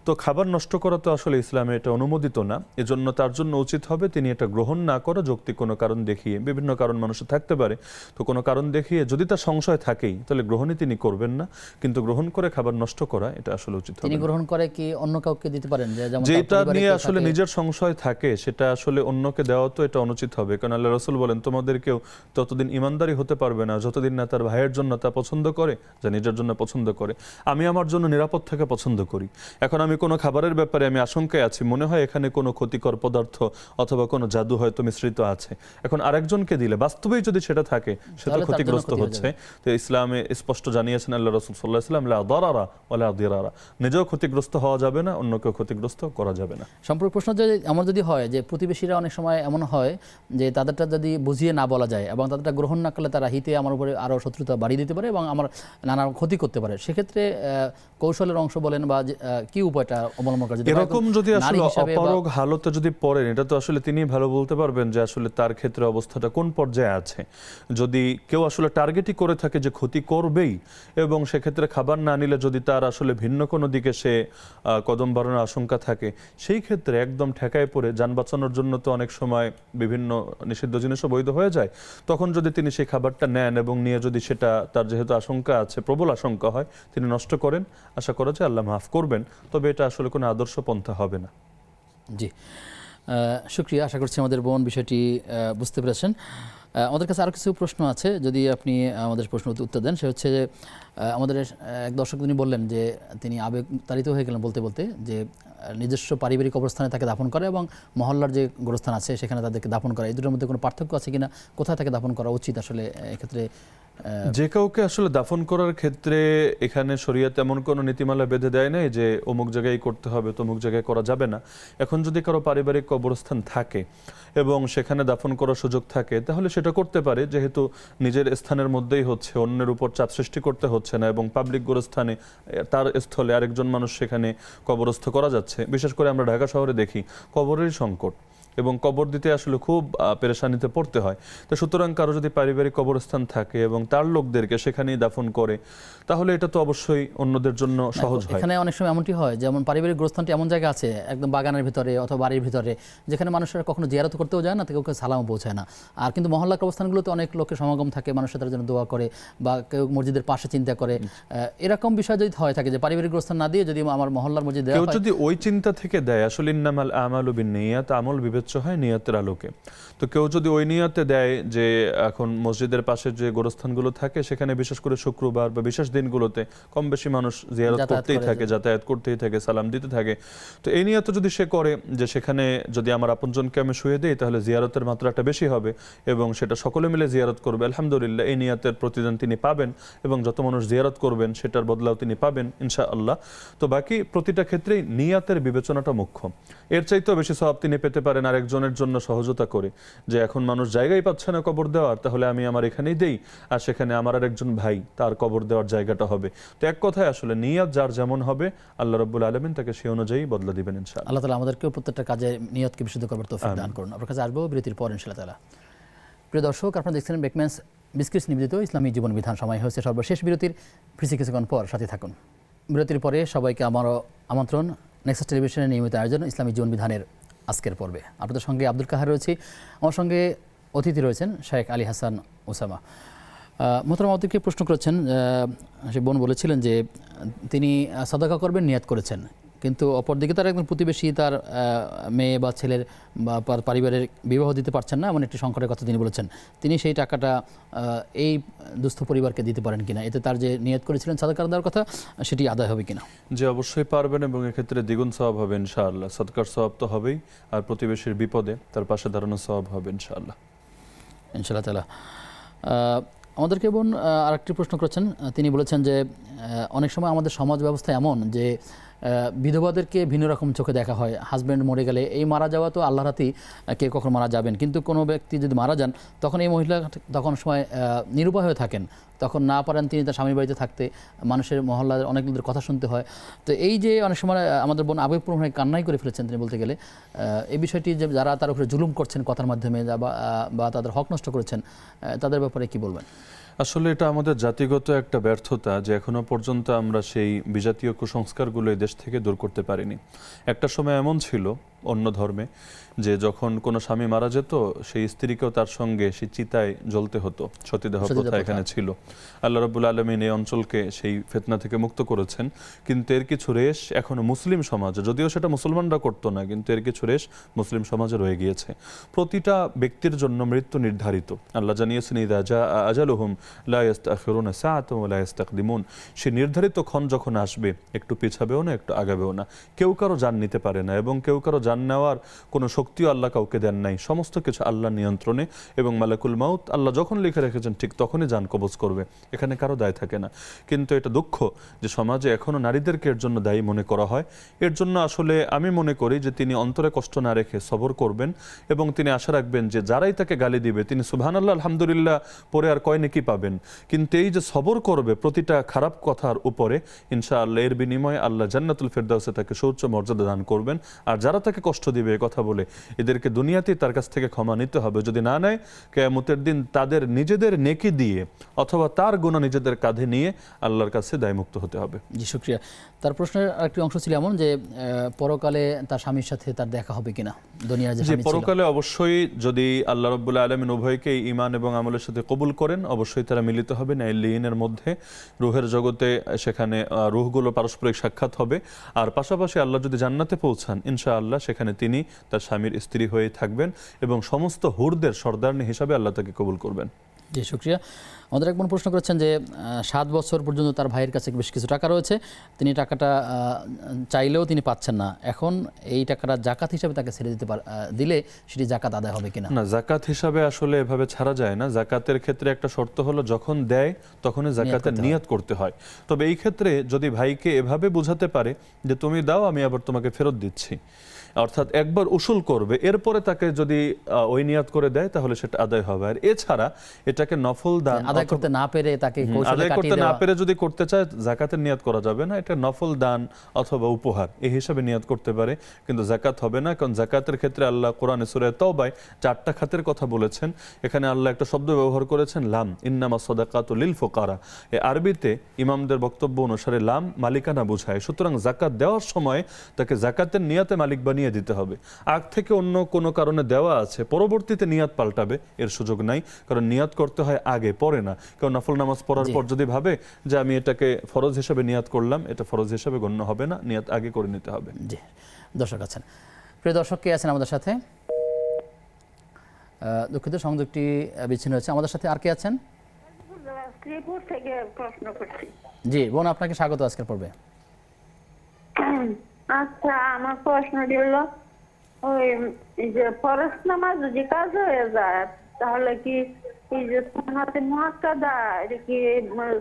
তো খাবার নষ্ট করা তো আসলে ইসলামে এটা অনুমোদিত না, এজন্য তার জন্য উচিত হবে তিনি এটা গ্রহণ না করে যৌক্তিক কোনো কারণ দেখিয়ে, বিভিন্ন কারণ মানুষের থাকতে পারে, তো কোনো কারণ দেখিয়ে যদি তার সংশয় থাকেই তাহলে গ্রহণই তিনি করবেন না, কিন্তু গ্রহণ করে খাবার নষ্ট করা এটা আসলে উচিত হবে। তিনি গ্রহণ করে কি অন্য কাউকে দিতে পারেন? যেটা নিয়ে আসলে নিজের সংশয় থাকে সেটা আসলে অন্যকে দেওয়া তো এটা অনুচিত হবে, কারণ আল্লাহ রাসূল বলেন তোমাদের কেউ ততদিন ইমানদারি হতে পারবে না যতদিন না তার ভাইয়ের জন্য তা পছন্দ করে যা নিজের জন্য পছন্দ করে। আমি আমার জন্য নিরাপদ থাকা পছন্দ করি, এখন আমি কোনো খাবারের ব্যাপারে আমি আশঙ্কায় আছি, মনে হয় এখানে কোনো ক্ষতিকর পদার্থ অথবা কোনো জাদু হয়তো মিশ্রিত আছে, এখন আরেকজনকে দিলে বাস্তবেই যদি সেটা থাকে সে তো ক্ষতিগ্রস্ত হচ্ছে। তো ইসলামে স্পষ্ট জানিয়েছেন আল্লাহ রাসূল সাল্লাল্লাহু আলাইহি ওয়াসাল্লাম লা দারারা ওয়ালা দিরারা, নিজেও ক্ষতিগ্রস্ত হওয়া যাবে না, অন্যকেও ক্ষতিগ্রস্ত করা যাবে না। সম্পর্ক প্রশ্ন আমার যদি হয় যে প্রতিবেশীরা অনেক সময় এমন হয় যে তাদেরটা যদি বুঝিয়ে না বলা যায় এবং তাদেরটা গ্রহণ না করলে তারা হিতে আমার উপরে আরও শত্রুতা বাড়িয়ে দিতে পারে এবং আমার নানা ক্ষতি করতে পারে, সেক্ষেত্রে কৌশলের অংশ বলেন বা কি উপায়টা অবলম্বন করা যেতে পারে? এরকম যদি আসলে অপারগ হালতে যদি পড়েন, এটা তো আসলে তিনি ভালো বলতে পারবেন যে আসলে তার ক্ষেত্রে অবস্থাটা কোন পর্যায়ে আছে। যদি কেউ আসলে টার্গেটই করে থাকে যে ক্ষতি করবেই এবং সেক্ষেত্রে খাবার না নিলে যদি তার আসলে ভিন্ন কোনো দিকে সে কদম বাড়ানোর আশঙ্কা থাকে, সেই ক্ষেত্রে একদম ঠেকায় পড়ে যান বাঁচানোর জন্য তো অনেক সময় বিভিন্ন নিষিদ্ধ জিনিসও বৈধ হয়ে যায়, তখন যদি তিনি সেই খাবারটা নেন এবং নিয়ে যদি সেটা তার যেহেতু আশঙ্কা আছে, প্রবল আশঙ্কা হয়, তিনি নষ্ট করেন, আশা করা যায় আল্লাহ মাফ করবেন, তবে এটা আসলে কোনো আদর্শ পন্থা হবে না। জি, শুক্রিয়া। আশা করছি আমাদের বোন বিষয়টি বুঝতে পেরেছেন। আমাদের কাছে আরও কিছু প্রশ্ন আছে, যদি আপনি আমাদের প্রশ্ন উত্তর দেন। সে হচ্ছে যে আমাদের এক দর্শক তিনি বললেন যে তিনি আবেগতাড়িত হয়ে গেলেন বলতে বলতে, যে নিজস্ব পারিবারিক অবস্থানে তাকে দাফন করে এবং মহল্লার যে গোরস্থান আছে সেখানে তাদেরকে দাফন করা, এই দুটোর মধ্যে কোনো পার্থক্য আছে কিনা, কোথায় তাকে দাফন করা উচিত আসলে এক্ষেত্রে? যে কাউকে আসলে দাফন করার ক্ষেত্রে এখানে শরীয়তে এমন কোনো নীতিমালা বেঁধে দেয় নাই যে অমুক জায়গায় করতে হবে, তমুক জায়গায় করা যাবে না। এখন যদি কারো পারিবারিক কবরস্থান থাকে এবং সেখানে দাফন করার সুযোগ থাকে, তাহলে সেটা করতে পারে, যেহেতু নিজের স্থানের মধ্যেই হচ্ছে, অন্যের উপর চাপ সৃষ্টি করতে হচ্ছে না এবং পাবলিক গোরস্থানে তার স্থলে আরেকজন মানুষ সেখানে কবরস্থ করা যাচ্ছে। বিশেষ করে আমরা ঢাকা শহরে দেখি কবরের সংকট এবং কবর দিতে আসলে খুব পেরেশানিতে পড়তে হয়। তো সুতরাং কারো যদি পারিবারিক কবরস্থান থাকে এবং তার লোকদেরকে সেখানেই দাফন করে, তাহলে এটা তো অবশ্যই অন্যদের জন্য সহজ হয়। এখানে অনেক সময় এমনটি হয়, যেমন পারিবারিক গোরস্থানটি এমন জায়গা আছে একদম বাগানের ভিতরে অথবা বাড়ির ভিতরে, যেখানে মানুষেরা কখনো জিয়ারত করতেও যায় না, কেউ সালামও পৌঁছায় না। আর কিন্তু মহল্লা কবরস্থানগুলোতে অনেক লোকের সমাগম থাকে, মানুষের তার জন্য দোয়া করে বা কেউ মসজিদের পাশে চিন্তা করে। এরকম বিষয় যদি হয় থাকে যে পারিবারিক গোরস্থান না দিয়ে যদি আমার মহল্লার মসজিদ দেওয়া হয়, কেউ যদি ওই চিন্তা থেকে দেয়, আসলে ইন্নামাল আমালু বিন্নিয়াত, আমল বিবেচ্য হয় নিয়তের আলোকে। তো কেউ যদি ওই নিয়তে দেয় যে এখন মসজিদের পাশে যে গোরস্থানগুলো থাকে সেখানে বিশেষ করে শুক্রবার বা বিশেষ দিনগুলোতে কম বেশি মানুষ জিয়ারত করতেই থাকে, যাতায়াত করতেই থাকে, সালাম দিতে থাকে, তো এই নিয়তে যদি সে করে যে সেখানে যদি আমার আপনজনকে আমি শুয়ে দিই তাহলে জিয়ারতের মাত্রাটা বেশি হবে এবং সেটা সকলে মিলে জিয়ারত করবে, আলহামদুলিল্লাহ এই নিয়তের প্রতিদান তিনি পাবেন এবং যত মানুষ জিয়ারত করবেন সেটার বদলাও তিনি পাবেন ইনশাআল্লাহ। তো বাকি প্রতিটা ক্ষেত্রেই নিয়তের বিবেচনাটা মুখ্য। এর চাইতেও বেশি সওয়াব তিনি পেতে পারেন আরেকজনের জন্য সহজতা করে, যে এখন মানুষ জায়গায় পাচ্ছে না কবর দেওয়ার, তাহলে আমি আমার এখানেই দেই, আর সেখানে আমার আরেকজন ভাই তার কবর দেওয়ার জায়গাটা হবে। তো এক কথায় আসলে নিয়ত যার যেমন হবে আল্লাহ রাব্বুল আলামিন তাকে সেই অনুযায়ী বদলা দিবেন ইনশাআল্লাহ। আল্লাহ তাআলা আমাদেরকেও প্রত্যেকটা কাজে নিয়তকে বিশুদ্ধ করবার তৌফিক দান করুন। আপনার কাছে আসবো বিরতির পর ইনশাআল্লাহ তাআলা। প্রিয় দর্শক, আপনারা দেখছেন বেকম্যানস বিস্কিটস নিবেদিত ইসলামী জীবন বিধান। সময় হয়েছে সর্বশেষ বিরতির, ফিরছি কিছুক্ষণ পর, সাথে থাকুন। বিরতির পরে সবাইকে আমারও আমন্ত্রণ নেক্সাস টেলিভিশনের নিয়মিত আয়োজন ইসলামী জীবন বিধানের আজকের পর্বে। আপনাদের সঙ্গে আব্দুল কাহার রয়েছি, আমার সঙ্গে অতিথি রয়েছেন শেখ আলী হাসান ওসামা। মোহতারাম আমাদেরকে প্রশ্ন করেছেন, সে বোন বলেছিলেন যে তিনি সাদাকা করবেন নিয়াত করেছেন, কিন্তু অপরদিকে তার একজন প্রতিবেশী তার মেয়ে বা ছেলের বা পরিবারের বিবাহ দিতে পারছেন না, এমন একটি সংকটের কথা তিনি বলেছেন। তিনি সেই টাকাটা এই দুস্থ পরিবারকে দিতে পারেন কিনা, এতে তার যে নিয়ত করেছিলেন সাদাকা দেওয়ার কথা সেটি আদায় হবে কিনা? যে অবশ্যই পারবেন এবং এক্ষেত্রে দ্বিগুণ সওয়াব হবে ইনশাআল্লাহ। সদকার সওয়াব তো হবেই, আর প্রতিবেশীর বিপদে তার পাশে দাঁড়ানোর সওয়াব হবে ইনশাআল্লাহ তাআলা। আমাদেরকে বোন আরেকটি প্রশ্ন করেছেন, তিনি বলেছেন যে অনেক সময় আমাদের সমাজ ব্যবস্থা এমন যে বিধবাদেরকে ভিন্ন রকম চোখে দেখা হয়। হাজব্যান্ড মরে গেলে এই মারা যাওয়া তো আল্লাহর হাতেই, কে কখন মারা যাবেন, কিন্তু কোনো ব্যক্তি যদি মারা যান তখন এই মহিলা তখন সময় নিরুপায় হয়ে থাকেন, তখন না পারেন তিনি তার স্বামীর বাড়িতে থাকতে, মানুষের মহল্লার অনেক লোকের কথা শুনতে হয়। তো এই যে অনেক সময় আমাদের বোন আবেগপূর্ণ হয়ে কান্নাই করে ফেলেছেন তিনি বলতে গেলে, এই বিষয়টি যে যারা তার উপরে জুলুম করছেন কথার মাধ্যমে বা তাদের হক নষ্ট করেছেন, তাদের ব্যাপারে কি বলবেন? আসলে এটা আমাদের জাতিগত একটা ব্যর্থতা যে এখনো পর্যন্ত আমরা সেই বিজাতীয় কুসংস্কারগুলো এই দেশ থেকে দূর করতে পারিনি। একটা সময় এমন ছিল অন্য ধর্মে যে যখন কোনো স্বামী মারা যেত সেই স্ত্রীকেও তার সঙ্গে সেই চিতায় জ্বলতে হতো, সতীদাহ প্রথা এখানে ছিল। আল্লাহ রাব্বুল আলামিন এই অঞ্চলকে সেই ফিতনা থেকে মুক্ত করেছেন, কিন্তু এর কিছু রেশ এখনো মুসলিম সমাজে, যদিও সেটা মুসলমানরা করতো না, কিন্তু এর কিছু রেশ মুসলিম সমাজে রয়ে গিয়েছে। প্রতিটা ব্যক্তির জন্য মৃত্যু নির্ধারিত। আল্লাহ জানিয়েছেন ইযা জাআ আজালুহুম লা ইস্তাখিরুনা সাআতান ওয়া লা ইস্তাকদিমুন। সেই নির্ধারিত ক্ষণ যখন আসবে একটু পিছাবেও না, একটু আগাবেও না। কেউ কারো জান নিতে পারে না এবং কেউ কারো জান নেওয়ার কোনো শক্তিও আল্লাহ কাউকে দেন নাই। সমস্ত কিছু আল্লাহ নিয়ন্ত্রণে এবং মালাকুল মাউত আল্লাহ যখন লিখে রেখেছেন ঠিক তখনই জান কবজ করবে, এখানে কারো দায় থাকে না। কিন্তু এটা দুঃখ যে সমাজে এখনো নারীদেরকে এর জন্য দায়ী মনে করা হয়। এর জন্য আসলে আমি মনে করি যে তিনি অন্তরে কষ্ট না রেখে সবর করবেন এবং তিনি আশা রাখবেন যে যারাই তাকে গালি দিবে তিনি সুবহানাল্লাহ আলহামদুলিল্লাহ পরে আর কয় নেকি পাবেন, কিন্তু এই যে সবর করবে প্রতিটা খারাপ কথার উপরে, ইনশাআল্লাহ এর বিনিময়ে আল্লাহ জান্নাতুল ফেরদাউসে তাকে সর্বোচ্চ মর্যাদা দান করবেন। আর যারা তাকে তাকে কষ্ট দিবে এ কথা বলে এদেরকে দুনিয়াতেই তার কাছ থেকে ক্ষমা নিতে হবে। যদি না নেয়, কিয়ামতের দিন তাদের নিজেদের নেকি দিয়ে অথবা তার গুনাহ নিজেদের কাঁধে নিয়ে আল্লাহর কাছে দায়মুক্ত হতে হবে। জি, শুকরিয়া। তার প্রশ্নের আরেকটি অংশ ছিল এমন যে পরকালে তার স্বামীর সাথে তার দেখা হবে কিনা দুনিয়ার যে স্বামী ছিল। পরকালে অবশ্যই যদি আল্লাহ রাব্বুল আলামিন উভয়কে ঈমান এবং আমলের সাথে কবুল করেন, অবশ্যই তারা মিলিত হবে নাইলিনের মধ্যে, রূহের জগতে। সেখানে রূহগুলো পারস্পরিক সাক্ষাৎ হবে। আর পাশাপাশি আল্লাহ যদি জান্নাতে পৌঁছান, ইনশাআল্লাহ সেখানে তিনি তার স্বামীর স্ত্রী হয়ে থাকবেন এবং সমস্ত হুরদের সর্দারনি হিসাবে আল্লাহ তাকে কবুল করবেন। জি, শুকরিয়া। আমাদের এক বোন প্রশ্ন করেছেন যে 7 বছর পর্যন্ত তার ভাইয়ের কাছে বেশ কিছু টাকা রয়েছে, তিনি টাকাটা চাইলেও তিনি পাচ্ছেন না। এখন এই টাকাটা জাকাত হিসাবে তাকে ছেড়ে দিলে সেটি জাকাত আদায় হবে কিনা? না, জাকাত হিসাবে আসলে এভাবে ছাড়া যায় না। জাকাতের ক্ষেত্রে একটা শর্ত হলো যখন দেয় তখনই জাকাতের নিয়ত করতে হয়। তবে এই ক্ষেত্রে যদি ভাইকে এভাবে বোঝাতে পারে যে তুমি দাও, আমি আবার তোমাকে ফেরত দিচ্ছি, অর্থাৎ একবার উসুল করবে, এরপরে তাকে যদি ওই নিয়াত করে দেয় তাহলে সেটা আদায় হবে। আর এছাড়া এটাকে নফল দান আদায় করতে না পেরে তাকে আদায় করতে না পেরে যদি করতে চায়, জাকাতের নিয়াত করা যাবে না। এটা নফল দান অথবা উপহার এই হিসাবে নিয়াত করতে পারে, কিন্তু জাকাত হবে না। কারণ জাকাতের ক্ষেত্রে আল্লাহ কোরআনে সূরা তাওবায় 4টা খাতের কথা বলেছেন। এখানে আল্লাহ একটা শব্দ ব্যবহার করেছেন লাম, ইন্নামা সাদাকাতু লিল ফুকারা। এই আরবিতে ইমামদের বক্তব্য অনুসারে লাম মালিকানা বোঝায়। সুতরাং জাকাত দেওয়ার সময় তাকে জাকাতের নিয়াতে মালিক বানিয়ে দিতে হবে। আগ থেকে অন্য কোনো কারণে দেওয়া আছে, পরবর্তীতে নিয়াত পাল্টাবে, এর সুযোগ নাই। কারণ নিয়াত করতে হয় আগে, পরে না। কারণ নফল নামাজ পড়ার পর যদি ভাবে যে আমি এটাকে ফরজ হিসেবে নিয়াত করলাম, এটা ফরজ হিসেবে গণ্য হবে না, নিয়াত আগে করে নিতে হবে। জি, দর্শক আছেন, প্রিয় দর্শক কে আছেন আমাদের সাথে? দুঃখিত, সংযোগটি বিচ্ছিন্ন হয়েছে। আমাদের সাথে আর কে আছেন? শ্রীপুর থেকে প্রশ্ন করছি। জি বোন, আপনাকে স্বাগত আজকের পর্বে। আচ্ছা, আমার প্রশ্নটি হলো ওই যে ফরজ নামাজ যদি কাজ হয়ে যায় তাহলে কি এই যে সুন্নাতে মুআক্কাদা এটা কি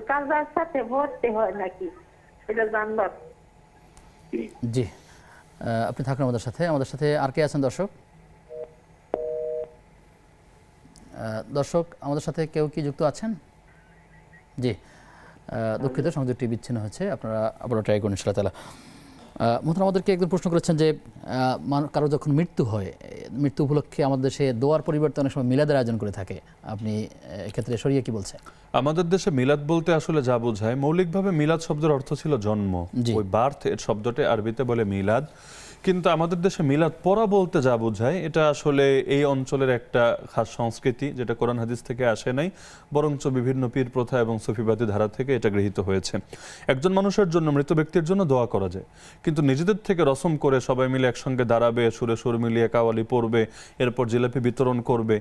কাজার সাথে ভর্তি হয় নাকি, এটা জানবার। জি, আপনি থাকুন আমাদের সাথে। আমাদের সাথে আর কে আছেন দর্শক? দর্শক আমাদের সাথে কেউ কি যুক্ত আছেন? জি, দুঃখিত, সংযোগটি বিচ্ছিন্ন হয়েছে। আপনারা আবারও ট্রাই করুন ইনশাআল্লাহ তাআলা। মোহতারাম, আমাদেরকে একজন প্রশ্ন করেছেন যে কারো যখন মৃত্যু হয়, মৃত্যু উপলক্ষে আমাদের দেশে দোয়ার পরিবর্তে অনেক সময় মিলাদের আয়োজন করে থাকে। আপনি এক্ষেত্রে শরিয়া কি বলছেন? আমাদের দেশে মিলাদ বলতে আসলে যা বোঝায়, মৌলিকভাবে মিলাদ শব্দের অর্থ ছিল জন্ম, ওই বার্থ, এর শব্দটি আরবিতে বলে মিলাদ। কিন্তু আমাদের দেশে মিলাদ পড়া বলতে যা বোঝায়, এটা আসলে এই অঞ্চলের একটা খাস সংস্কৃতি, যেটা কোরআন হাদিস থেকে আসে নাই, বরঞ্চ বিভিন্ন পীর প্রথা এবং সুফিবাদী ধারা থেকে এটা গৃহীত হয়েছে। একজন মানুষের জন্য, মৃত ব্যক্তির জন্য দোয়া করা যায়, কিন্তু নিজেদের থেকে রসম করে সবাই মিলে একসঙ্গে দাঁড়াবে, সুরে সুর মিলিয়ে কাওয়ালি পড়বে, এরপর জিলাপি বিতরণ করবে,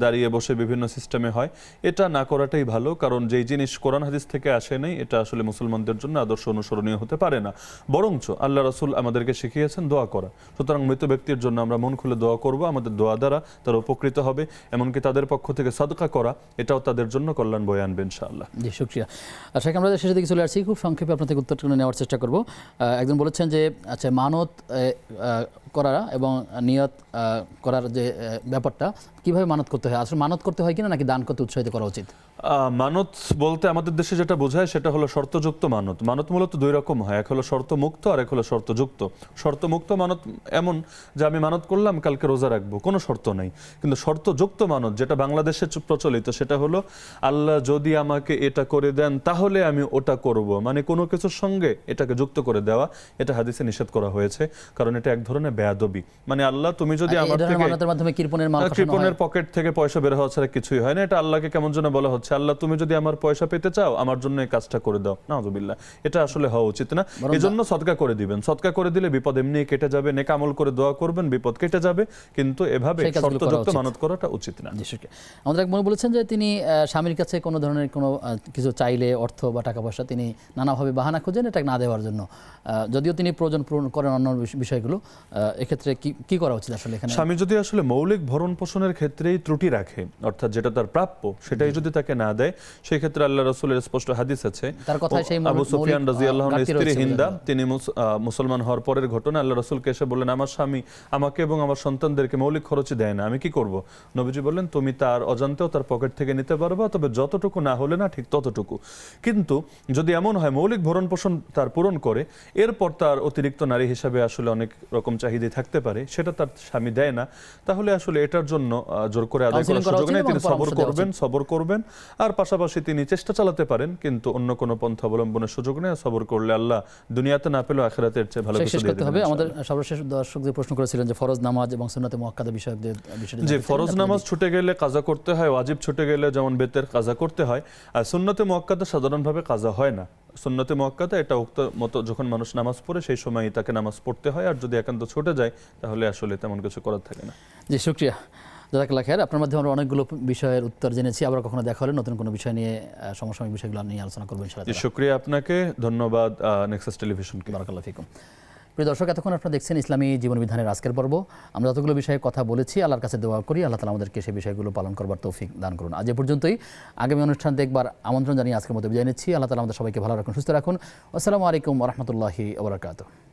দাঁড়িয়ে বসে বিভিন্ন সিস্টেমে হয়, এটা না করাটাই ভালো। কারণ যেই জিনিস কোরআন হাদিস থেকে আসে নাই, এটা আসলে মুসলমানদের জন্য আদর্শ অনুসরণীয় হতে পারে না। বরঞ্চ আল্লাহ রাসূল আমাদেরকে শিখিয়েছেন দোয়া করা। সুতরাং মৃত ব্যক্তির জন্য আমরা মন খুলে দোয়া করব, আমাদের দোয়া দ্বারা তারা উপকৃত হবে। এমনকি তাদের পক্ষ থেকে সাদকা করা, এটাও তাদের জন্য কল্যাণ বয়ে আনবে ইনশাআল্লাহ। জি, শুকরিয়া। আচ্ছা, আমরা শেষের দিকে চলে আসছি, খুব সংক্ষেপে আপনার থেকে উত্তরটা নেওয়ার চেষ্টা করব। একজন বলেছেন যে আচ্ছা, মানত করা এবং নিয়ত করার যে ব্যাপারটা, কিভাবে মানত করতে হয়, আসলে মানত করতে হয় কিনা নাকি দান করতে উৎসাহিত করা উচিত? মানত বলতে আমাদের দেশে যেটা বোঝায় সেটা হলো শর্তযুক্ত মানত। মানত মূলত দুই রকম হয়, এক হলো শর্তমুক্ত আর এক হলো শর্তযুক্ত। শর্তমুক্ত মানত এমন যে আমি মানত করলাম কালকে রোজা রাখবো, কোনো শর্ত নাই। কিন্তু শর্তযুক্ত মানত যেটা বাংলাদেশে প্রচলিত, সেটা হলো আল্লাহ যদি আমাকে এটা করে দেন তাহলে আমি ওটা করব, মানে কোনো কিছুর সঙ্গে এটাকে যুক্ত করে দেওয়া। এটা হাদিসে নিষেধ করা হয়েছে, কারণ এটা এক ধরনের বেয়াদবি। মানে আল্লাহ তুমি যদি আমার থেকে কৃপণের পকেট থেকে পয়সা বের হওয়া ছাড়া কিছুই হয় না। এটা আল্লাহকে কেমন যেন বলা হচ্ছে, আল্লাহ তুমি যদি আমার পয়সা পেতে চাও আমার জন্য এই কাজটা করে দাও। নাউযুবিল্লাহ, এটা আসলে হওয়া উচিত না। এজন্য সদকা করে দিবেন, সদকা করে দিলে বিপদ এমনি কেটে যাবে, নেক আমল করে দোয়া করবেন, বিপদ কেটে যাবে। কিন্তু এভাবে শর্তযুক্ত মানত করাটা উচিত না। আমাদের এক মনে বলেছেন যে তিনি স্বামীর কাছে কোনো ধরনের কোনো কিছু চাইলে, অর্থ বা টাকা পয়সা, তিনি নানাভাবে বাহানা খোঁজেন এটা না দেওয়ার জন্য, যদিও তিনি প্রয়োজন পূরণ করেন অন্য বিষয়গুলো। এক্ষেত্রে কি করা উচিত আসলে? এখানে স্বামী যদি আসলে মৌলিক ভরণ পোষণের ক্ষেত্রেই ত্রুটি রাখে, অর্থাৎ যেটা তার প্রাপ্য সেটাই যদি তাকে না দেয়, সেই ক্ষেত্রে আল্লাহ রাসূলের স্পষ্ট হাদিস আছে, তার কথায় সেই আবু সুফিয়ান রাদিয়াল্লাহু আনহু স্ত্রী হিন্দা, তিনি মুসলমান হওয়ার পরের পরিবারের ঘটনা, আল্লাহ রাসূলকে এসে বললেন আমার স্বামী আমাকে এবং আমার সন্তানদেরকে মৌলিক খরচই দেয় না, আমি কি করব? নবীজি বললেন তুমি তার অজান্তেও তার পকেট থেকে নিতে পারবা, তবে যতটুকু না হলে না ঠিক ততটুকু। কিন্তু যদি এমন হয় মৌলিক ভরণ পোষণ তার পূরণ করে, এরপর তার অতিরিক্ত নারী হিসাবে আসলে অনেক রকম চাহিদা থাকতে পারে, সেটা তার স্বামী দেয় না, তাহলে আসলে এটার জন্য জোর করে আদায় করার সুযোগ নেই। তিনি সবর করবেন আর পাশাপাশি তিনি চেষ্টা চালাতে পারেন, কিন্তু অন্য কোনো পন্থা অবলম্বনের সুযোগ নেই। সবর করলে আল্লাহ দুনিয়াতে না পেলেও আখিরাতের চেয়ে ভালো কিছু দিয়ে দেবেন। আমাদের সর্বশেষ দর্শক যে প্রশ্ন করেছিলেন যে ফরজ নামাজ এবং সুন্নতে মুআক্কাদা বিষয়ক যে ফরজ নামাজ ছুটে গেলে কাজা করতে হয়, ওয়াজিব ছুটে গেলে যেমন বেতের কাজা করতে হয়, আর সুন্নতে মুআক্কাদা সাধারণভাবে কাজা হয় না। সুন্নতে মুআক্কাদা এটা উক্ত মতো যখন মানুষ নামাজ পড়ে সেই সময়ই তাকে নামাজ পড়তে হয়, আর যদি একান্ত ছুটে যায় তাহলে আসলে তেমন কিছু করার থাকে না। জি, শুকরিয়া, জাযাকাল্লাহ খায়ের। আপনার মাধ্যমে আমরা অনেকগুলো বিষয়ের উত্তর জেনেছি। আবার কখনো দেখা হলে নতুন কোনো বিষয় নিয়ে সমসাময়িক বিষয়গুলো নিয়ে আলোচনা করবো ইনশাআল্লাহ। শুকরিয়া আপনাকে, ধন্যবাদ নেক্সাস টেলিভিশনকে। বারাকাল্লাহু ফিকুম। প্রিয় দর্শক, এতক্ষণ আপনারা দেখছেন ইসলামী জীবন বিধানের আজকের পর্ব। আমরা যতগুলো বিষয়ে কথা বলেছি, আল্লাহর কাছে দোয়া করি আল্লাহ তাআলা আমাদেরকে সেই বিষয়গুলো পালন করবার তৌফিক দান করুন। আজ এ পর্যন্তই। আগামী অনুষ্ঠান দেখবার আমন্ত্রণ জানিয়ে আজকের মতো বিদায় নিচ্ছি। আল্লাহ তাআলা আমাদের সবাইকে ভালো রাখুন, সুস্থ রাখুন। আসসালামু আলাইকুম ওয়া রাহমাতুল্লাহি ওয়া বারাকাতুহু।